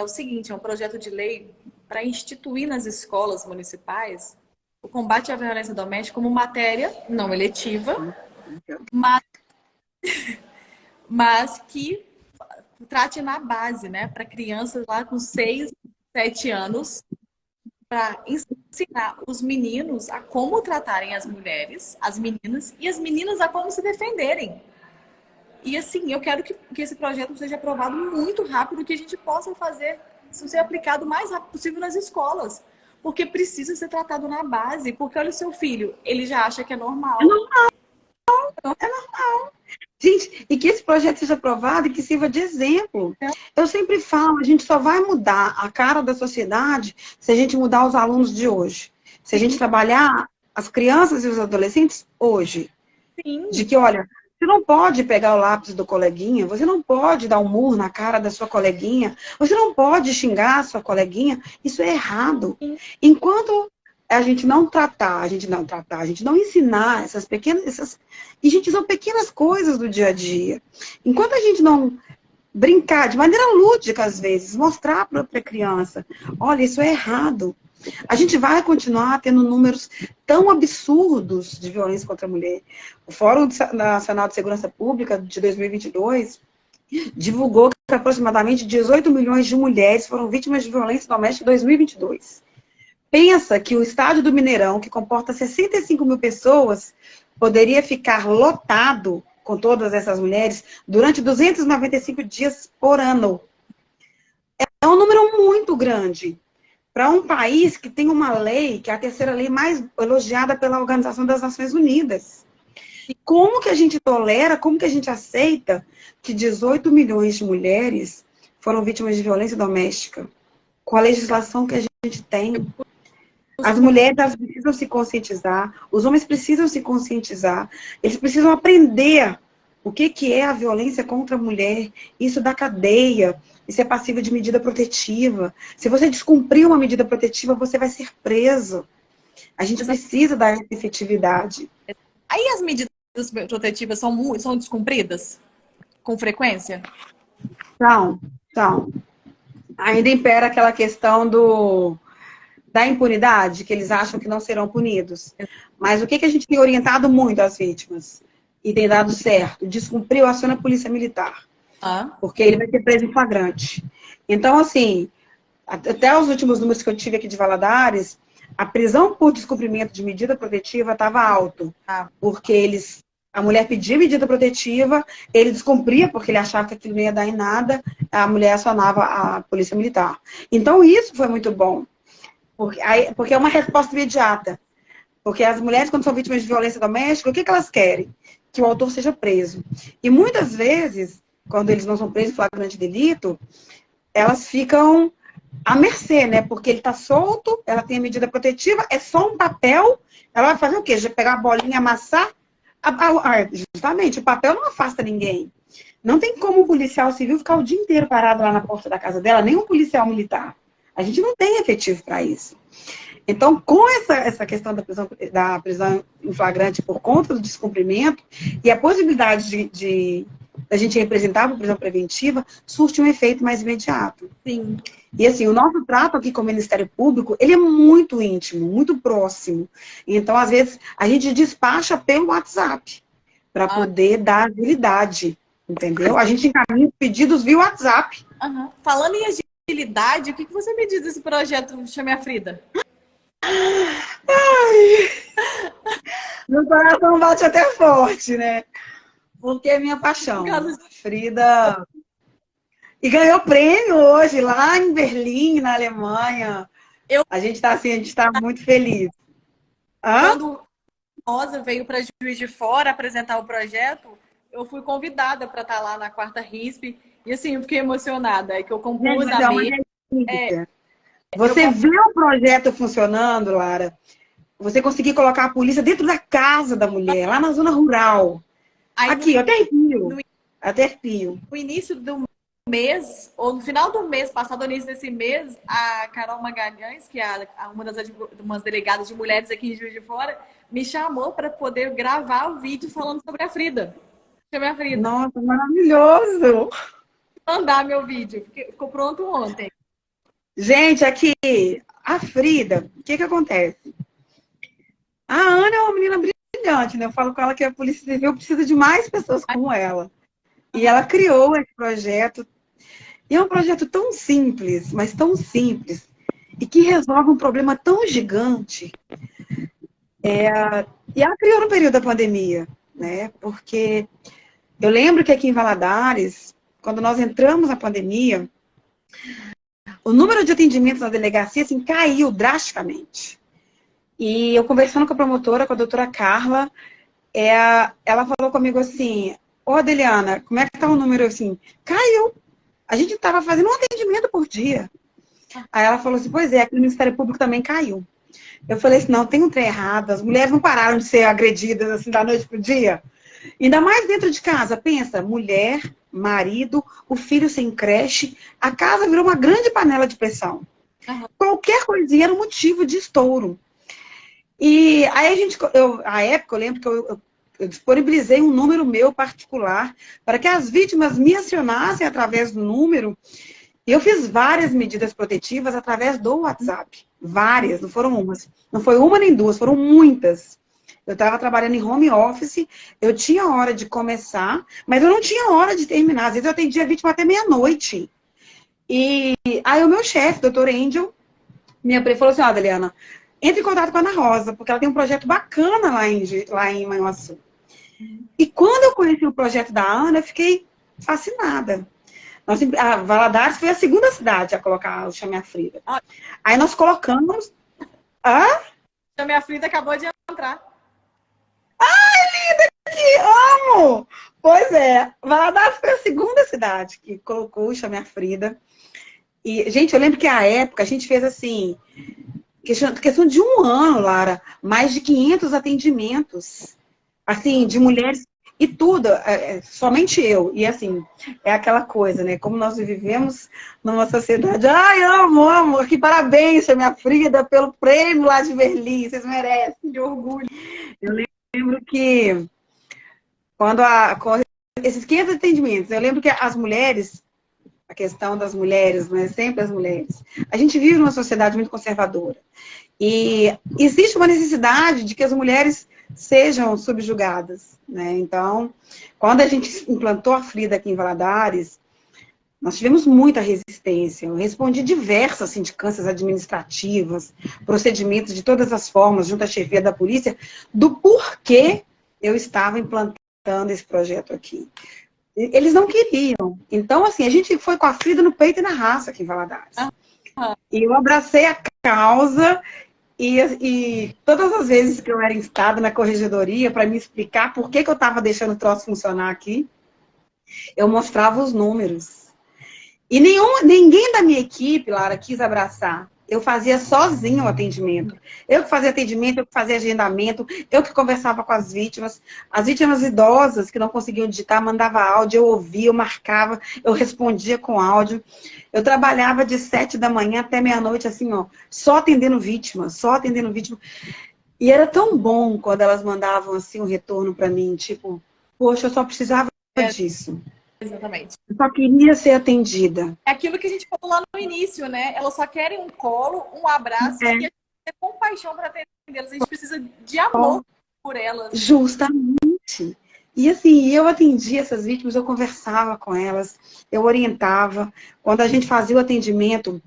seguinte, é um projeto de lei para instituir nas escolas municipais o combate à violência doméstica como matéria não eletiva, mas, mas que trate na base, né, para crianças lá com 6, 7 anos, para ensinar os meninos a como tratarem as mulheres, as meninas, e as meninas a como se defenderem. E assim, eu quero que esse projeto seja aprovado muito rápido, que a gente possa fazer isso ser aplicado o mais rápido possível nas escolas. Porque precisa ser tratado na base. Porque olha o seu filho, ele já acha que é normal. É normal, é normal. Gente, e que esse projeto seja aprovado e que sirva de exemplo. Eu sempre falo, a gente só vai mudar a cara da sociedade se a gente mudar os alunos de hoje. Se a gente trabalhar as crianças e os adolescentes hoje. Sim. De que, olha, você não pode pegar o lápis do coleguinha, você não pode dar um murro na cara da sua coleguinha, você não pode xingar a sua coleguinha, isso é errado. Sim. Enquanto a gente não tratar, a gente não ensinar essas pequenas, e gente, são pequenas coisas do dia a dia. Enquanto a gente não brincar de maneira lúdica, às vezes, mostrar para a criança, olha, isso é errado. A gente vai continuar tendo números tão absurdos de violência contra a mulher. O Fórum Nacional de Segurança Pública de 2022 divulgou que aproximadamente 18 milhões de mulheres foram vítimas de violência doméstica em 2022. Pensa que o estádio do Mineirão, que comporta 65 mil pessoas, poderia ficar lotado com todas essas mulheres durante 295 dias por ano. É um número muito grande. Para um país que tem uma lei, que é a terceira lei mais elogiada pela Organização das Nações Unidas. Como que a gente tolera, como que a gente aceita que 18 milhões de mulheres foram vítimas de violência doméstica? Com a legislação que a gente tem. As mulheres elas precisam se conscientizar, os homens precisam se conscientizar, eles precisam aprender o que é a violência contra a mulher, isso da cadeia, isso é passível de medida protetiva. Se você descumprir uma medida protetiva, você vai ser preso. A gente precisa dar essa efetividade. Aí as medidas protetivas são descumpridas com frequência? Então, ainda impera aquela questão da impunidade, que eles acham que não serão punidos. Mas o que a gente tem orientado muito às vítimas? E tem dado certo. Descumpriu, aciona a polícia militar. Porque ele vai ser preso em flagrante. Então, assim, até os últimos números que eu tive aqui de Valadares, a prisão por descumprimento de medida protetiva estava alto. Porque a mulher pedia medida protetiva, ele descumpria porque ele achava que aquilo não ia dar em nada, a mulher acionava a polícia militar. Então, isso foi muito bom. Porque é uma resposta imediata. Porque as mulheres, quando são vítimas de violência doméstica, o que elas querem? Que o autor seja preso. E muitas vezes, quando eles não são presos em flagrante delito, elas ficam à mercê, né? Porque ele está solto, ela tem a medida protetiva, é só um papel, ela vai fazer o quê? Já pegar a bolinha, amassar? Justamente, o papel não afasta ninguém. Não tem como um policial civil ficar o dia inteiro parado lá na porta da casa dela, nem um policial militar. A gente não tem efetivo para isso. Então, com essa questão da prisão em flagrante por conta do descumprimento e a possibilidade de a gente representar a prisão preventiva, surte um efeito mais imediato. Sim. E assim, o nosso trato aqui com o Ministério Público, ele é muito íntimo, muito próximo. Então, às vezes, a gente despacha pelo WhatsApp para poder dar agilidade, entendeu? A gente encaminha pedidos via WhatsApp. Falando em agilidade, o que você me diz desse projeto Chame a Frida? Ai, meu coração bate até forte, né? Porque é minha paixão. Frida. E ganhou prêmio hoje, lá em Berlim, na Alemanha. A gente está assim, a gente está muito feliz. Quando a Rosa veio para Juiz de Fora apresentar o projeto, eu fui convidada para estar lá na quarta RISP. E assim, eu fiquei emocionada. É que eu compus a mesa. Você vê o projeto funcionando, Lara, você conseguir colocar a polícia dentro da casa da mulher, lá na zona rural. Aí Aqui, até no, arrepio. Até arrepio. no início do mês, ou no final do mês passado, no início desse mês, a Carol Magalhães, que é umas delegadas de mulheres aqui em Juiz de Fora, me chamou para poder gravar o vídeo falando sobre a Frida. Sobre a Frida. Nossa, maravilhoso! Mandar meu vídeo, porque ficou pronto ontem. Gente, aqui, a Frida, o que que acontece? A Ana é uma menina brilhante, né? Eu falo com ela que a Polícia Civil precisa de mais pessoas como ela. E ela criou esse projeto. E é um projeto tão simples, mas tão simples, e que resolve um problema tão gigante. E ela criou no período da pandemia, né? Porque eu lembro que aqui em Valadares, quando nós entramos na pandemia, o número de atendimentos na delegacia assim, caiu drasticamente. E eu conversando com a promotora, com a doutora Carla, ela falou comigo assim, ô Adeliana, como é que tá o número assim? Caiu. A gente estava fazendo um atendimento por dia. Aí ela falou assim, pois é, aqui no Ministério Público também caiu. Eu falei assim, não, tem um trem errado, as mulheres não pararam de ser agredidas assim da noite pro dia. Ainda mais dentro de casa, pensa, mulher, marido, o filho sem creche, a casa virou uma grande panela de pressão. Qualquer coisinha era um motivo de estouro. E aí a época, eu lembro que eu disponibilizei um número meu particular para que as vítimas me acionassem através do número. E eu fiz várias medidas protetivas através do WhatsApp. Várias, não foram umas. Não foi uma nem duas, foram muitas. Eu estava trabalhando em home office, eu tinha hora de começar, mas eu não tinha hora de terminar. Às vezes eu atendia a vítima até meia-noite. E aí o meu chefe, doutor Angel, falou assim, ó, Adeliana, entre em contato com a Ana Rosa, porque ela tem um projeto bacana lá em Manhuaçu. E quando eu conheci o projeto da Ana, eu fiquei fascinada. A Valadares foi a segunda cidade a colocar o Chame a Frida. Aí nós colocamos... Chame a Frida acabou de entrar. Ai, linda, te amo! Pois é, Valadares foi a segunda cidade que colocou o Chame a Frida. E, gente, eu lembro que à época a gente fez assim... Questão de um ano, Lara, mais de 500 atendimentos, assim, de mulheres, e tudo, somente eu. E assim, é aquela coisa, né? Como nós vivemos numa sociedade, ai, amo, que parabéns, minha Frida, pelo prêmio lá de Berlim, vocês merecem, de orgulho. Eu lembro que, com esses 500 atendimentos, eu lembro que as mulheres, a questão das mulheres, não é sempre as mulheres. A gente vive numa sociedade muito conservadora. E existe uma necessidade de que as mulheres sejam subjugadas, né? Então, quando a gente implantou a Frida aqui em Valadares, nós tivemos muita resistência. Eu respondi diversas sindicâncias administrativas, procedimentos de todas as formas, junto à chefia da polícia, do porquê eu estava implantando esse projeto aqui. Eles não queriam. Então, assim, a gente foi com a Frida no peito e na raça aqui em Valadares. E eu abracei a causa e todas as vezes que eu era instada na corregedoria para me explicar por que eu estava deixando o troço funcionar aqui, eu mostrava os números. E ninguém da minha equipe, Lara, quis abraçar. Eu fazia sozinho o atendimento. Eu que fazia atendimento, eu que fazia agendamento, eu que conversava com as vítimas. As vítimas idosas que não conseguiam digitar, mandava áudio, eu ouvia, eu marcava, eu respondia com áudio. Eu trabalhava de 7 da manhã até meia-noite, assim, ó, só atendendo vítima, só atendendo vítima. E era tão bom quando elas mandavam, assim, um retorno para mim, tipo, poxa, eu só precisava disso. Exatamente. Eu só queria ser atendida. É aquilo que a gente falou lá no início, né? Elas só querem um colo, um abraço, e a gente tem compaixão para atendê-las. A gente precisa de amor por elas. Justamente. E assim, eu atendia essas vítimas, eu conversava com elas, eu orientava. Quando a gente fazia o atendimento,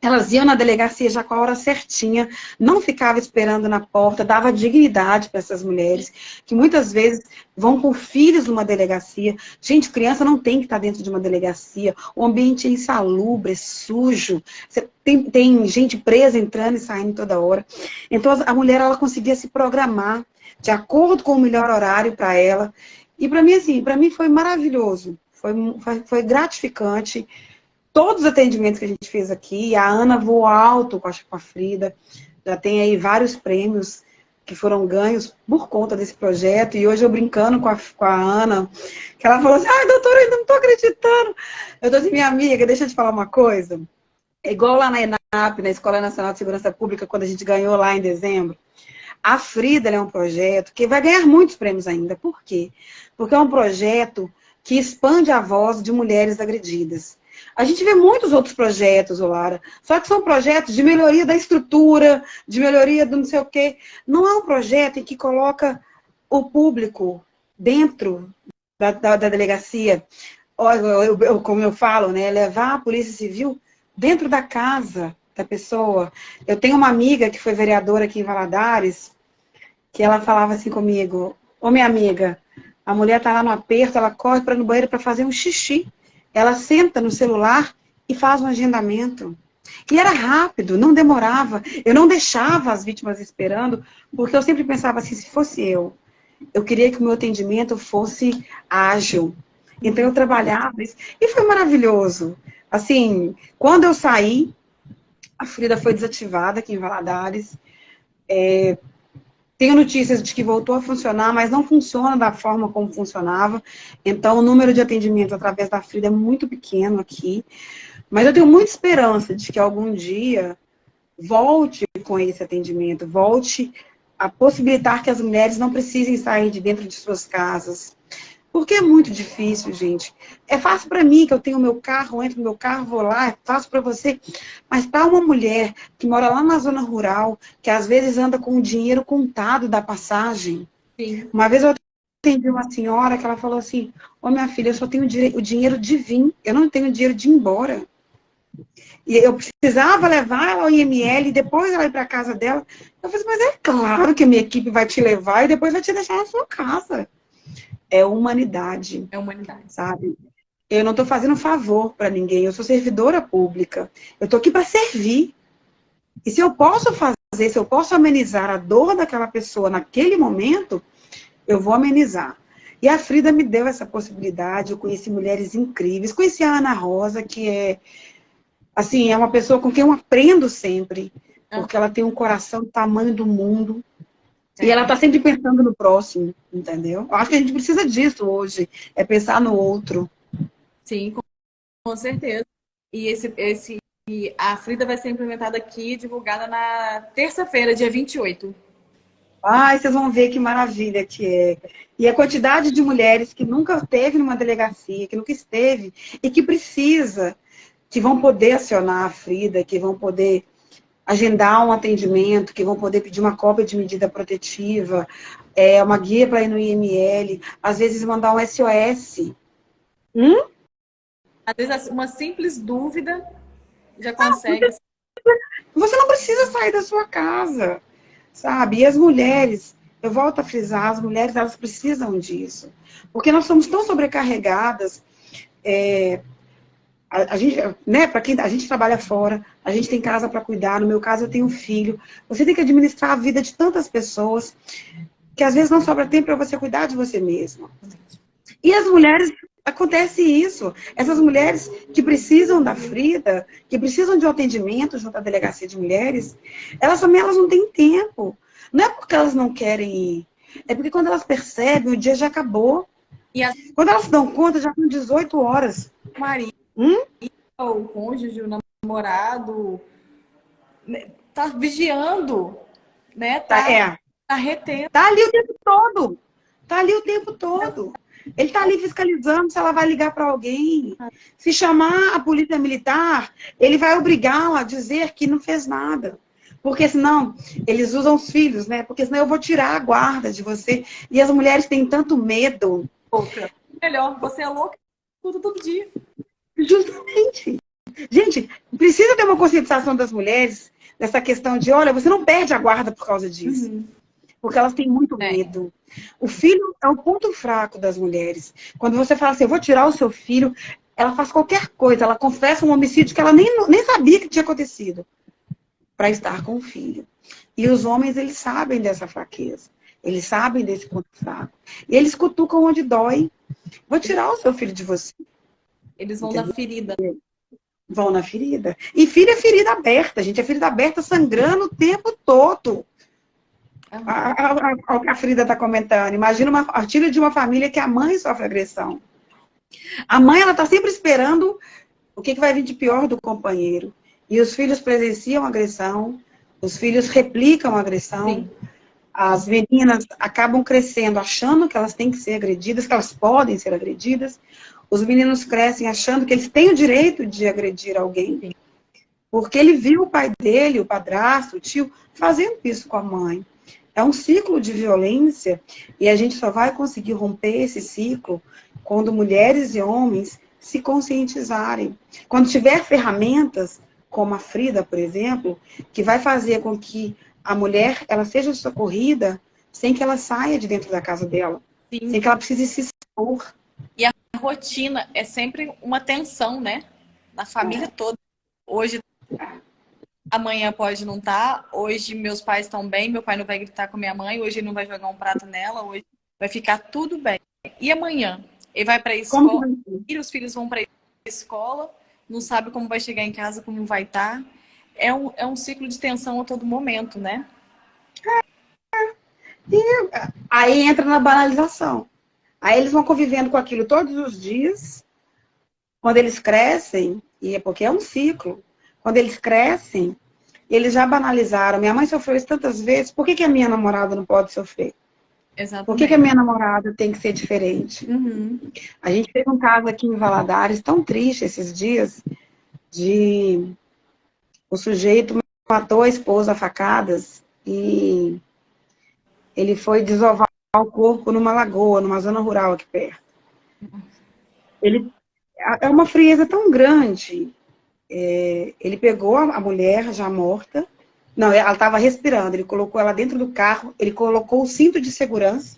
elas iam na delegacia já com a hora certinha, não ficava esperando na porta, dava dignidade para essas mulheres, que muitas vezes vão com filhos numa delegacia. Gente, criança não tem que estar dentro de uma delegacia, o ambiente é insalubre, é sujo, tem gente presa entrando e saindo toda hora. Então a mulher, ela conseguia se programar de acordo com o melhor horário para ela. E para mim, assim, para mim foi maravilhoso, foi gratificante. todos os atendimentos que a gente fez aqui, a Ana voou alto com a Frida, já tem aí vários prêmios que foram ganhos por conta desse projeto, e hoje eu brincando com a Ana, que ela falou assim, ai, doutora, eu ainda não estou acreditando. Eu tô assim, minha amiga, deixa eu te falar uma coisa, é igual lá na ENAP, na Escola Nacional de Segurança Pública, quando a gente ganhou lá em dezembro, a Frida é um projeto que vai ganhar muitos prêmios ainda. Por quê? Porque é um projeto que expande a voz de mulheres agredidas. A gente vê muitos outros projetos, Olara, só que são projetos de melhoria da estrutura, de melhoria do não sei o quê. Não é um projeto em que coloca o público dentro da delegacia. Como eu falo, né, levar a Polícia Civil dentro da casa da pessoa. Eu tenho uma amiga que foi vereadora aqui em Valadares, que ela falava assim comigo, ô minha amiga, a mulher tá lá no aperto, ela corre para no banheiro para fazer um xixi. Ela senta no celular e faz um agendamento. E era rápido, não demorava. Eu não deixava as vítimas esperando, porque eu sempre pensava assim, se fosse eu queria que o meu atendimento fosse ágil. Então eu trabalhava isso. E foi maravilhoso. Assim, quando eu saí, a Frida foi desativada aqui em Valadares. Tenho notícias de que voltou a funcionar, mas não funciona da forma como funcionava. Então, o número de atendimento através da Frida é muito pequeno aqui. Mas eu tenho muita esperança de que algum dia volte com esse atendimento, volte a possibilitar que as mulheres não precisem sair de dentro de suas casas. Porque é muito difícil, gente. É fácil para mim, que eu tenho meu carro, entro no meu carro, vou lá, é fácil para você. Mas para uma mulher que mora lá na zona rural, que às vezes anda com o dinheiro contado da passagem. Sim. Uma vez eu atendi uma senhora que ela falou assim, ô minha filha, eu só tenho o dinheiro de vir, eu não tenho dinheiro de ir embora. E eu precisava levar ela ao IML e depois ela ir para a casa dela. Eu falei, mas é claro que a minha equipe vai te levar e depois vai te deixar na sua casa. É humanidade, É humanidade. sabe? Eu não estou fazendo favor para ninguém, eu sou servidora pública. Eu estou aqui para servir. E se eu posso fazer, se eu posso amenizar a dor daquela pessoa naquele momento, eu vou amenizar. E a Frida me deu essa possibilidade, eu conheci mulheres incríveis. Conheci a Ana Rosa, que assim, é uma pessoa com quem eu aprendo sempre, porque ela tem um coração do tamanho do mundo. E ela está sempre pensando no próximo, entendeu? Eu acho que a gente precisa disso hoje, é pensar no outro. Sim, com certeza. E a Frida vai ser implementada aqui, divulgada na terça-feira, dia 28. Ai, vocês vão ver que maravilha que é. E a quantidade de mulheres que nunca esteve numa delegacia, que nunca esteve, e que precisa, que vão poder acionar a Frida, que vão poder agendar um atendimento, que vão poder pedir uma cópia de medida protetiva, uma guia para ir no IML, às vezes mandar um SOS. Às vezes, uma simples dúvida já consegue. Você não precisa sair da sua casa, sabe? E as mulheres, eu volto a frisar, as mulheres, elas precisam disso. Porque nós somos tão sobrecarregadas. A gente, né, para quem a gente trabalha fora, a gente tem casa para cuidar, no meu caso eu tenho um filho. Você tem que administrar a vida de tantas pessoas que às vezes não sobra tempo para você cuidar de você mesma. E as mulheres, acontece isso. Essas mulheres que precisam da Frida, que precisam de um atendimento junto à delegacia de mulheres, elas também elas não têm tempo. Não é porque elas não querem ir, é porque quando elas percebem, o dia já acabou. E a Quando elas se dão conta, já são 18 horas. Maria, o cônjuge, o namorado, né, tá vigiando, né? Tá retendo. Tá ali o tempo todo. Tá ali o tempo todo. Ele tá ali fiscalizando se ela vai ligar para alguém. Se chamar a polícia militar, ele vai obrigá-la a dizer que não fez nada. Porque senão, eles usam os filhos, né? Porque senão eu vou tirar a guarda de você. E as mulheres têm tanto medo. Louca. Melhor, você é louca, tudo todo dia. Justamente. Gente, precisa ter uma conscientização das mulheres nessa questão de, olha, você não perde a guarda por causa disso. Porque elas têm muito medo. O filho é o ponto fraco das mulheres. Quando você fala assim, eu vou tirar o seu filho, ela faz qualquer coisa, ela confessa um homicídio que ela nem sabia que tinha acontecido para estar com o filho. E os homens, eles sabem dessa fraqueza. Eles sabem desse ponto fraco. E eles cutucam onde dói. Vou tirar o seu filho de você. Eles vão dar ferida. vão na ferida. E filho é ferida aberta, gente. É ferida aberta sangrando o tempo todo. O que a Frida está comentando. Imagina uma partilha de uma família que a mãe sofre agressão. A mãe, ela está sempre esperando o que vai vir de pior do companheiro. E os filhos presenciam agressão, os filhos replicam a agressão. Sim. As meninas acabam crescendo achando que elas têm que ser agredidas, que elas podem ser agredidas. Os meninos crescem achando que eles têm o direito de agredir alguém. Sim. Porque ele viu o pai dele, o padrasto, o tio, fazendo isso com a mãe. É um ciclo de violência e a gente só vai conseguir romper esse ciclo quando mulheres e homens se conscientizarem. Quando tiver ferramentas, como a Frida, por exemplo, que vai fazer com que a mulher ela seja socorrida sem que ela saia de dentro da casa dela. Sim. Sem que ela precise se expor. E a rotina é sempre uma tensão, né? Na família toda. Hoje, amanhã pode não estar. Hoje meus pais estão bem, meu pai não vai gritar com minha mãe, hoje ele não vai jogar um prato nela, hoje vai ficar tudo bem. E amanhã? Ele vai para a escola, e os filhos vão para a escola, não sabe como vai chegar em casa, como vai estar. É um ciclo de tensão a todo momento, né? E aí entra na banalização. Aí eles vão convivendo com aquilo todos os dias. Quando eles crescem, e é porque é um ciclo, quando eles crescem, eles já banalizaram. Minha mãe sofreu isso tantas vezes, por que a minha namorada não pode sofrer? Exatamente. Por que a minha namorada tem que ser diferente? Uhum. A gente teve um caso aqui em Valadares, tão triste esses dias, de o sujeito matou a esposa a facadas e ele foi desovar o corpo numa lagoa, numa zona rural aqui perto. É uma frieza tão grande. Ele pegou a mulher já morta. Não, ela estava respirando. Ele colocou ela dentro do carro. Ele colocou o cinto de segurança.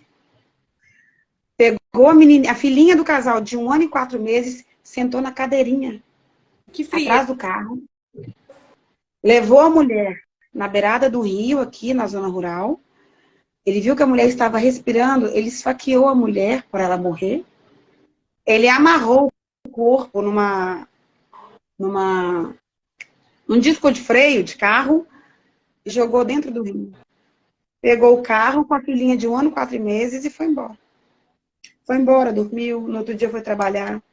Pegou a filhinha do casal de 1 ano e 4 meses, sentou na cadeirinha atrás do carro. Levou a mulher na beirada do rio, aqui na zona rural. Ele viu que a mulher estava respirando. Ele esfaqueou a mulher para ela morrer. Ele amarrou o corpo num disco de freio de carro e jogou dentro do rio. Pegou o carro com a filhinha de 1 ano e 4 meses e foi embora. Foi embora, dormiu, no outro dia foi trabalhar.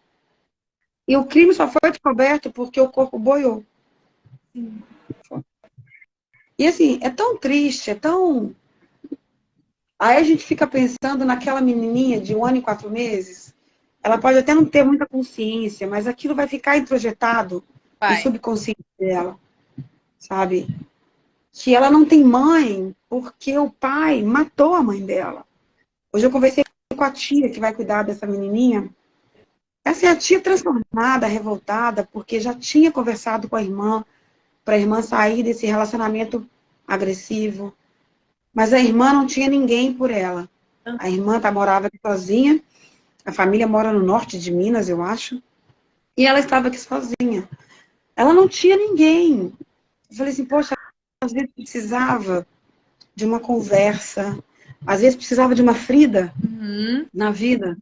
E o crime só foi descoberto porque o corpo boiou. E assim, é tão triste, é tão... Aí a gente fica pensando naquela menininha de 1 ano e 4 meses. Ela pode até não ter muita consciência, mas aquilo vai ficar introjetado no subconsciente dela, sabe? Que ela não tem mãe porque o pai matou a mãe dela. Hoje eu conversei com a tia que vai cuidar dessa menininha. Essa é a tia transformada, revoltada, porque já tinha conversado com a irmã, para a irmã sair desse relacionamento agressivo. Mas a irmã não tinha ninguém por ela. A irmã morava aqui sozinha, a família mora no norte de Minas, eu acho, e ela estava aqui sozinha. Ela não tinha ninguém. Eu falei assim, poxa, às vezes precisava de uma conversa, às vezes precisava de uma Frida na vida,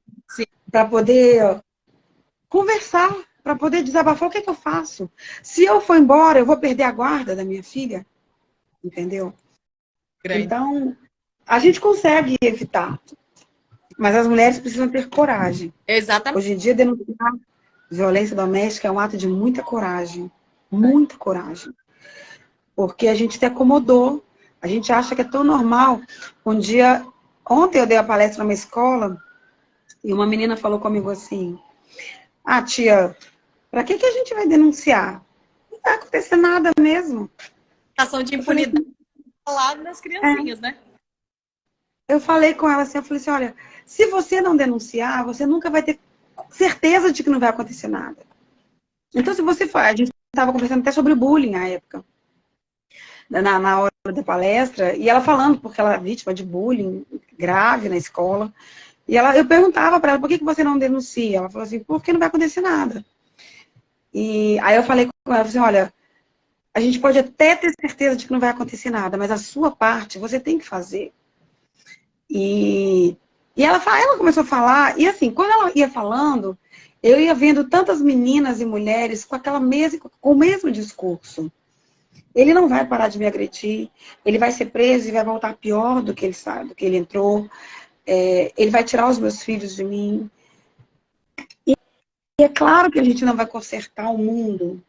para poder conversar, para poder desabafar. O que é que eu faço? Se eu for embora, eu vou perder a guarda da minha filha? Entendeu? Grande. Então, a gente consegue evitar, mas as mulheres precisam ter coragem. Exatamente. Hoje em dia, denunciar violência doméstica é um ato de muita coragem. Muita coragem. Porque a gente se acomodou. A gente acha que é tão normal. Ontem eu dei a palestra numa escola e uma menina falou comigo assim: ah, tia, pra que a gente vai denunciar? Não vai acontecer nada mesmo. Ação de impunidade lá nas criancinhas, né? Eu falei com ela assim, eu falei assim, olha, se você não denunciar, você nunca vai ter certeza de que não vai acontecer nada. Então, se você for, a gente estava conversando até sobre bullying na época, na hora da palestra, e ela falando, porque ela é vítima de bullying grave na escola, e eu perguntava para ela, por que você não denuncia? Ela falou assim, porque não vai acontecer nada. E aí eu falei com ela, assim, olha, a gente pode até ter certeza de que não vai acontecer nada, mas a sua parte você tem que fazer. E ela começou a falar, e assim, quando ela ia falando, Eu ia vendo tantas meninas e mulheres com com o mesmo discurso. Ele não vai parar de me agredir, ele vai ser preso e vai voltar pior do que ele sabe, do que ele entrou. Ele vai tirar os meus filhos de mim. E é claro que a gente não vai consertar o mundo.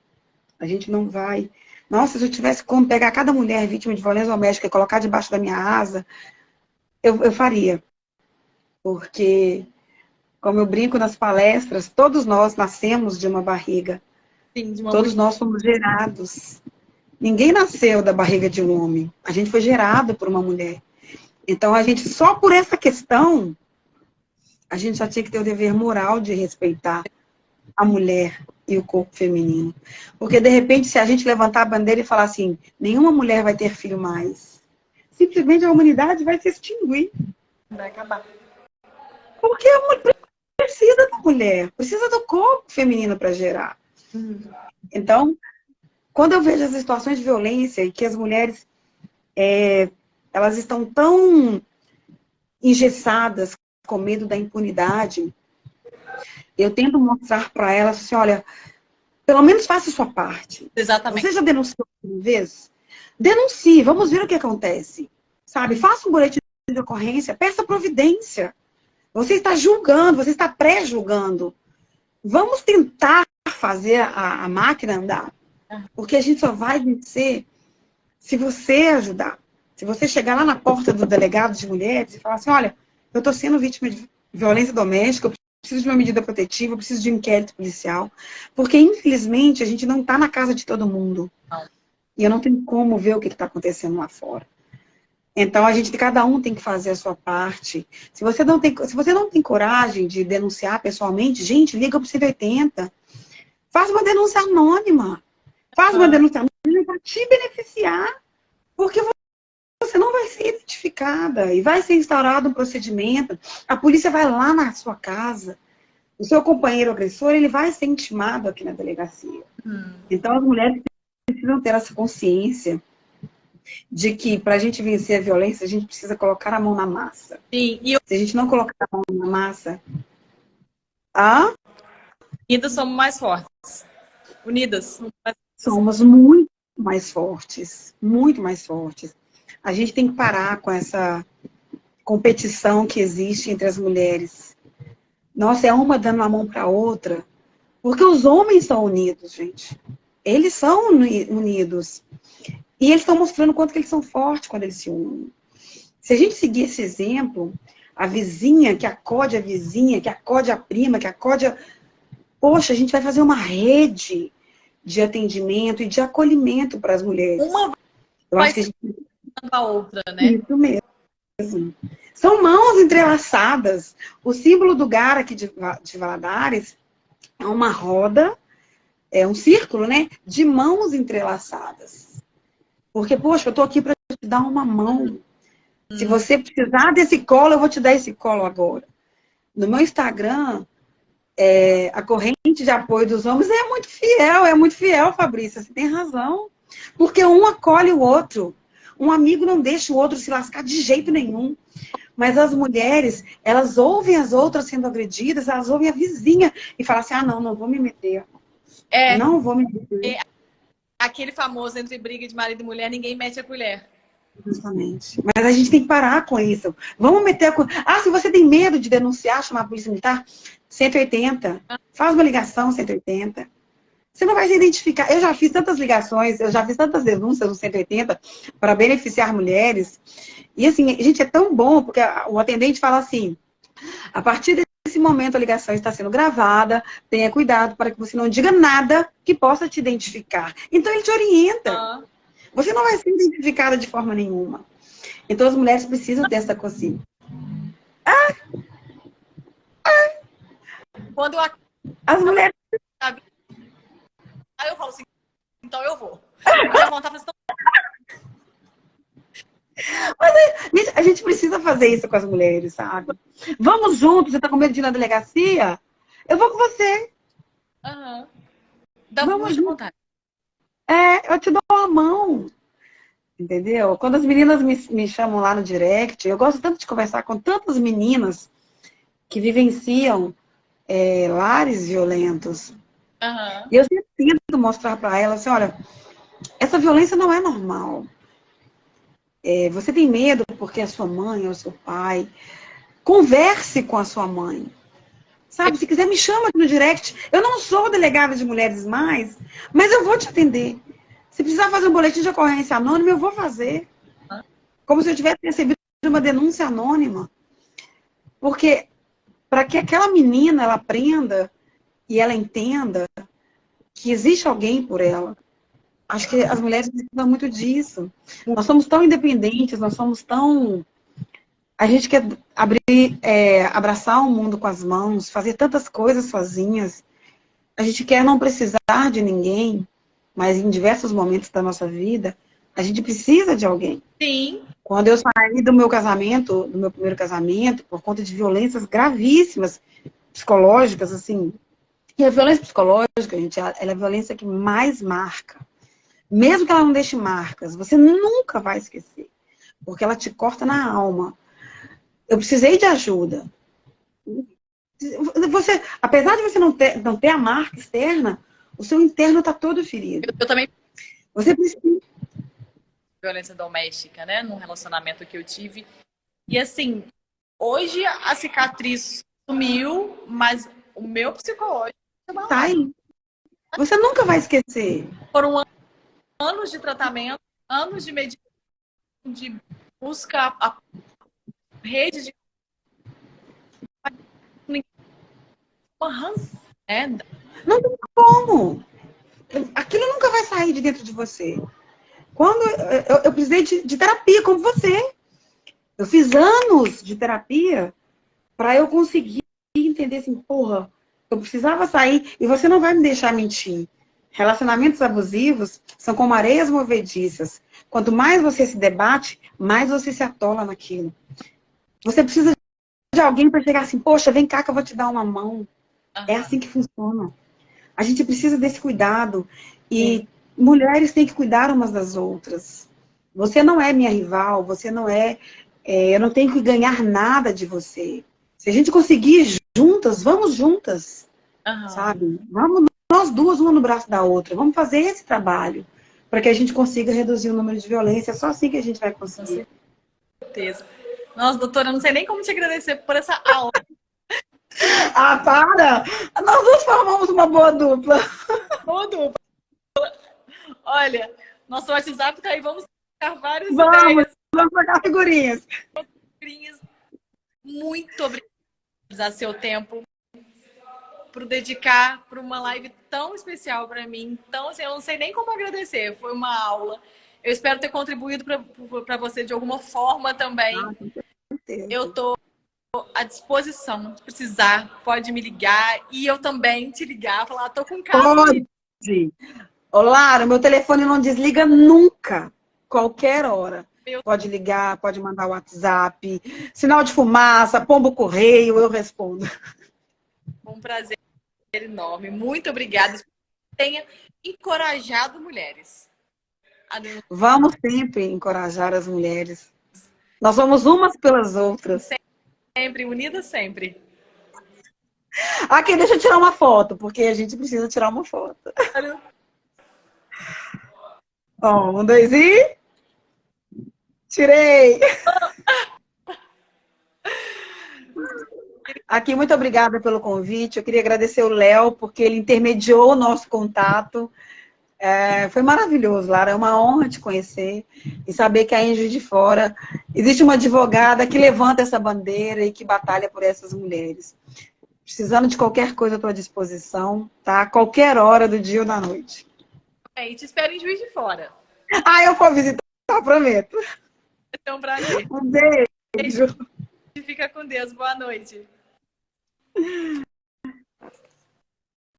A gente não vai. Nossa, se eu tivesse como pegar cada mulher vítima de violência doméstica e colocar debaixo da minha asa, eu faria. Porque, como eu brinco nas palestras, todos nós nascemos de uma barriga. Sim, de uma Todos nós somos gerados. Ninguém nasceu da barriga de um homem. A gente foi gerado por uma mulher. Então, a gente, só por essa questão, a gente já tinha que ter o dever moral de respeitar a mulher e o corpo feminino. Porque, de repente, se a gente levantar a bandeira e falar assim, nenhuma mulher vai ter filho mais, simplesmente a humanidade vai se extinguir. vai acabar. Porque a mulher precisa da mulher, precisa do corpo feminino para gerar. Então, quando eu vejo as situações de violência e que as mulheres elas estão tão engessadas com medo da impunidade, eu tento mostrar para elas assim, olha, pelo menos faça a sua parte. Exatamente. Você já denunciou uma vez? Denuncie, vamos ver o que acontece. Sabe? Faça um boletim de ocorrência, peça providência. Você está julgando, você está pré-julgando. Vamos tentar fazer a máquina andar. Porque a gente só vai vencer se você ajudar. Se você chegar lá na porta do delegado de mulheres e falar assim, olha, eu estou sendo vítima de violência doméstica, eu preciso de uma medida protetiva, eu preciso de um inquérito policial. Porque, infelizmente, a gente não está na casa de todo mundo. E eu não tenho como ver o que está acontecendo lá fora. Então, cada um tem que fazer a sua parte. Se você não tem coragem de denunciar pessoalmente, gente, liga para o 180. Faz uma denúncia anônima. Faz uma denúncia anônima para te beneficiar. Porque você não vai ser identificada. E vai ser instaurado um procedimento. A polícia vai lá na sua casa. O seu companheiro agressor, ele vai ser intimado aqui na delegacia. Então, as mulheres precisam ter essa consciência de que, para a gente vencer a violência, a gente precisa colocar a mão na massa. Sim, Se a gente não colocar a mão na massa... Unidas somos mais fortes. Unidas. Somos muito mais fortes. Muito mais fortes. A gente tem que parar com essa competição que existe entre as mulheres. Nossa, é uma dando a mão para a outra. Porque os homens são unidos, gente. Eles são unidos. E eles estão mostrando o quanto que eles são fortes quando eles se unem. Se a gente seguir esse exemplo, a vizinha que acode a vizinha, que acode a prima, que acode a... Poxa, a gente vai fazer uma rede de atendimento e de acolhimento para as mulheres. Uma vai ser a outra, né? Isso mesmo. São mãos entrelaçadas. O símbolo do GAR aqui de Valadares é uma roda, é um círculo, né? De mãos entrelaçadas. Porque, poxa, eu tô aqui para te dar uma mão. Se você precisar desse colo, eu vou te dar esse colo agora. No meu Instagram, a corrente de apoio dos homens é muito fiel, Fabrícia. Você tem razão. Porque um acolhe o outro. Um amigo não deixa o outro se lascar de jeito nenhum. Mas as mulheres, elas ouvem as outras sendo agredidas, elas ouvem a vizinha e falam assim, não vou me meter. Não vou me meter. Aquele famoso entre briga de marido e mulher, ninguém mete a colher. Justamente. Mas a gente tem que parar com isso. Vamos meter a colher. Se você tem medo de denunciar, chamar a polícia militar, 180. Faz uma ligação, 180. Você não vai se identificar. Eu já fiz tantas ligações, eu já fiz tantas denúncias no 180 para beneficiar mulheres. E assim, gente, é tão bom, porque o atendente fala assim, a partir desse momento a ligação está sendo gravada, tenha cuidado para que você não diga nada que possa te identificar. Então ele te orienta. Você não vai ser identificada de forma nenhuma. Então as mulheres precisam ter essa consciência. Quando as mulheres... Aí eu falo assim, então eu vou. Minha vontade assim, Mas a gente precisa fazer isso com as mulheres, sabe? Vamos juntos, você tá com medo de ir na delegacia? Eu vou com você. Dá muita vontade. Eu te dou a mão. Entendeu? Quando as meninas me chamam lá no direct, eu gosto tanto de conversar com tantas meninas que vivenciam lares violentos. Aham. E eu sempre tento mostrar para ela assim, olha, essa violência não é normal. Você tem medo porque é sua mãe ou seu pai. Converse com a sua mãe. Sabe, se quiser me chama aqui no direct. Eu não sou delegada de mulheres mais, mas eu vou te atender. Se precisar fazer um boletim de ocorrência anônimo, eu vou fazer. Como se eu tivesse recebido uma denúncia anônima. Porque para que aquela menina ela aprenda e ela entenda que existe alguém por ela. Acho que as mulheres precisam muito disso. Nós somos tão independentes, nós somos tão... A gente quer abraçar o mundo com as mãos, fazer tantas coisas sozinhas. A gente quer não precisar de ninguém, mas em diversos momentos da nossa vida, a gente precisa de alguém. Sim. Quando eu saí do meu casamento, do meu primeiro casamento, por conta de violências gravíssimas, psicológicas, assim. E a violência psicológica, gente, ela é a violência que mais marca. Mesmo que ela não deixe marcas, você nunca vai esquecer. Porque ela te corta na alma. Eu precisei de ajuda. Você, apesar de você não ter a marca externa, o seu interno está todo ferido. Eu também Você precisa... violência doméstica, né? Num relacionamento que eu tive. E assim, hoje a cicatriz sumiu, mas o meu psicológico tá aí. Você nunca vai esquecer. Foram anos de tratamento, anos de medicina, de busca a rede de Não tem como. Aquilo nunca vai sair de dentro de você. Quando eu precisei de terapia, como você. Eu fiz anos de terapia para eu conseguir entender assim, porra, eu precisava sair e você não vai me deixar mentir. Relacionamentos abusivos são como areias movediças. Quanto mais você se debate, mais você se atola naquilo. Você precisa de alguém para chegar assim, poxa, vem cá que eu vou te dar uma mão. É assim que funciona. A gente precisa desse cuidado. E mulheres têm que cuidar umas das outras. Você não é minha rival, você não eu não tenho que ganhar nada de você. Se a gente conseguir juntas, vamos juntas. Sabe? Vamos nós duas, uma no braço da outra. Vamos fazer esse trabalho para que a gente consiga reduzir o número de violência. É só assim que a gente vai conseguir. Com certeza. Nossa, doutora, eu não sei nem como te agradecer por essa aula. Ah, para! Nós duas formamos uma boa dupla. Boa dupla. Olha, nosso WhatsApp tá aí, vamos trocar várias ideias. Vamos trocar figurinhas. Muito obrigada por usar seu tempo, por dedicar para uma live tão especial para mim. Então, assim, eu não sei nem como agradecer. Foi uma aula. Eu espero ter contribuído para você de alguma forma também. Eu tô à disposição. Se precisar, pode me ligar. E eu também te ligar, falar, tô com caso. Pode. Ô, Lara, meu telefone não desliga nunca. Qualquer hora. Pode ligar, pode mandar WhatsApp. Sinal de fumaça, pombo correio, eu respondo. Um prazer enorme. Muito obrigada. Tenha encorajado mulheres. Vamos sempre encorajar as mulheres. Nós somos umas pelas outras. Sempre, unidas sempre. Aqui, deixa eu tirar uma foto, porque a gente precisa tirar uma foto. Ó, 1, 2 e... Tirei! Aqui, muito obrigada pelo convite. Eu queria agradecer o Léo, porque ele intermediou o nosso contato. Foi maravilhoso, Lara. É uma honra te conhecer e saber que aí em Juiz de Fora existe uma advogada que levanta essa bandeira e que batalha por essas mulheres. Precisando de qualquer coisa, à tua disposição, tá? Qualquer hora do dia ou da noite. E te espero em Juiz de Fora. Ah, eu vou visitar, prometo. É um prazer. Um beijo. Fica com Deus. Boa noite.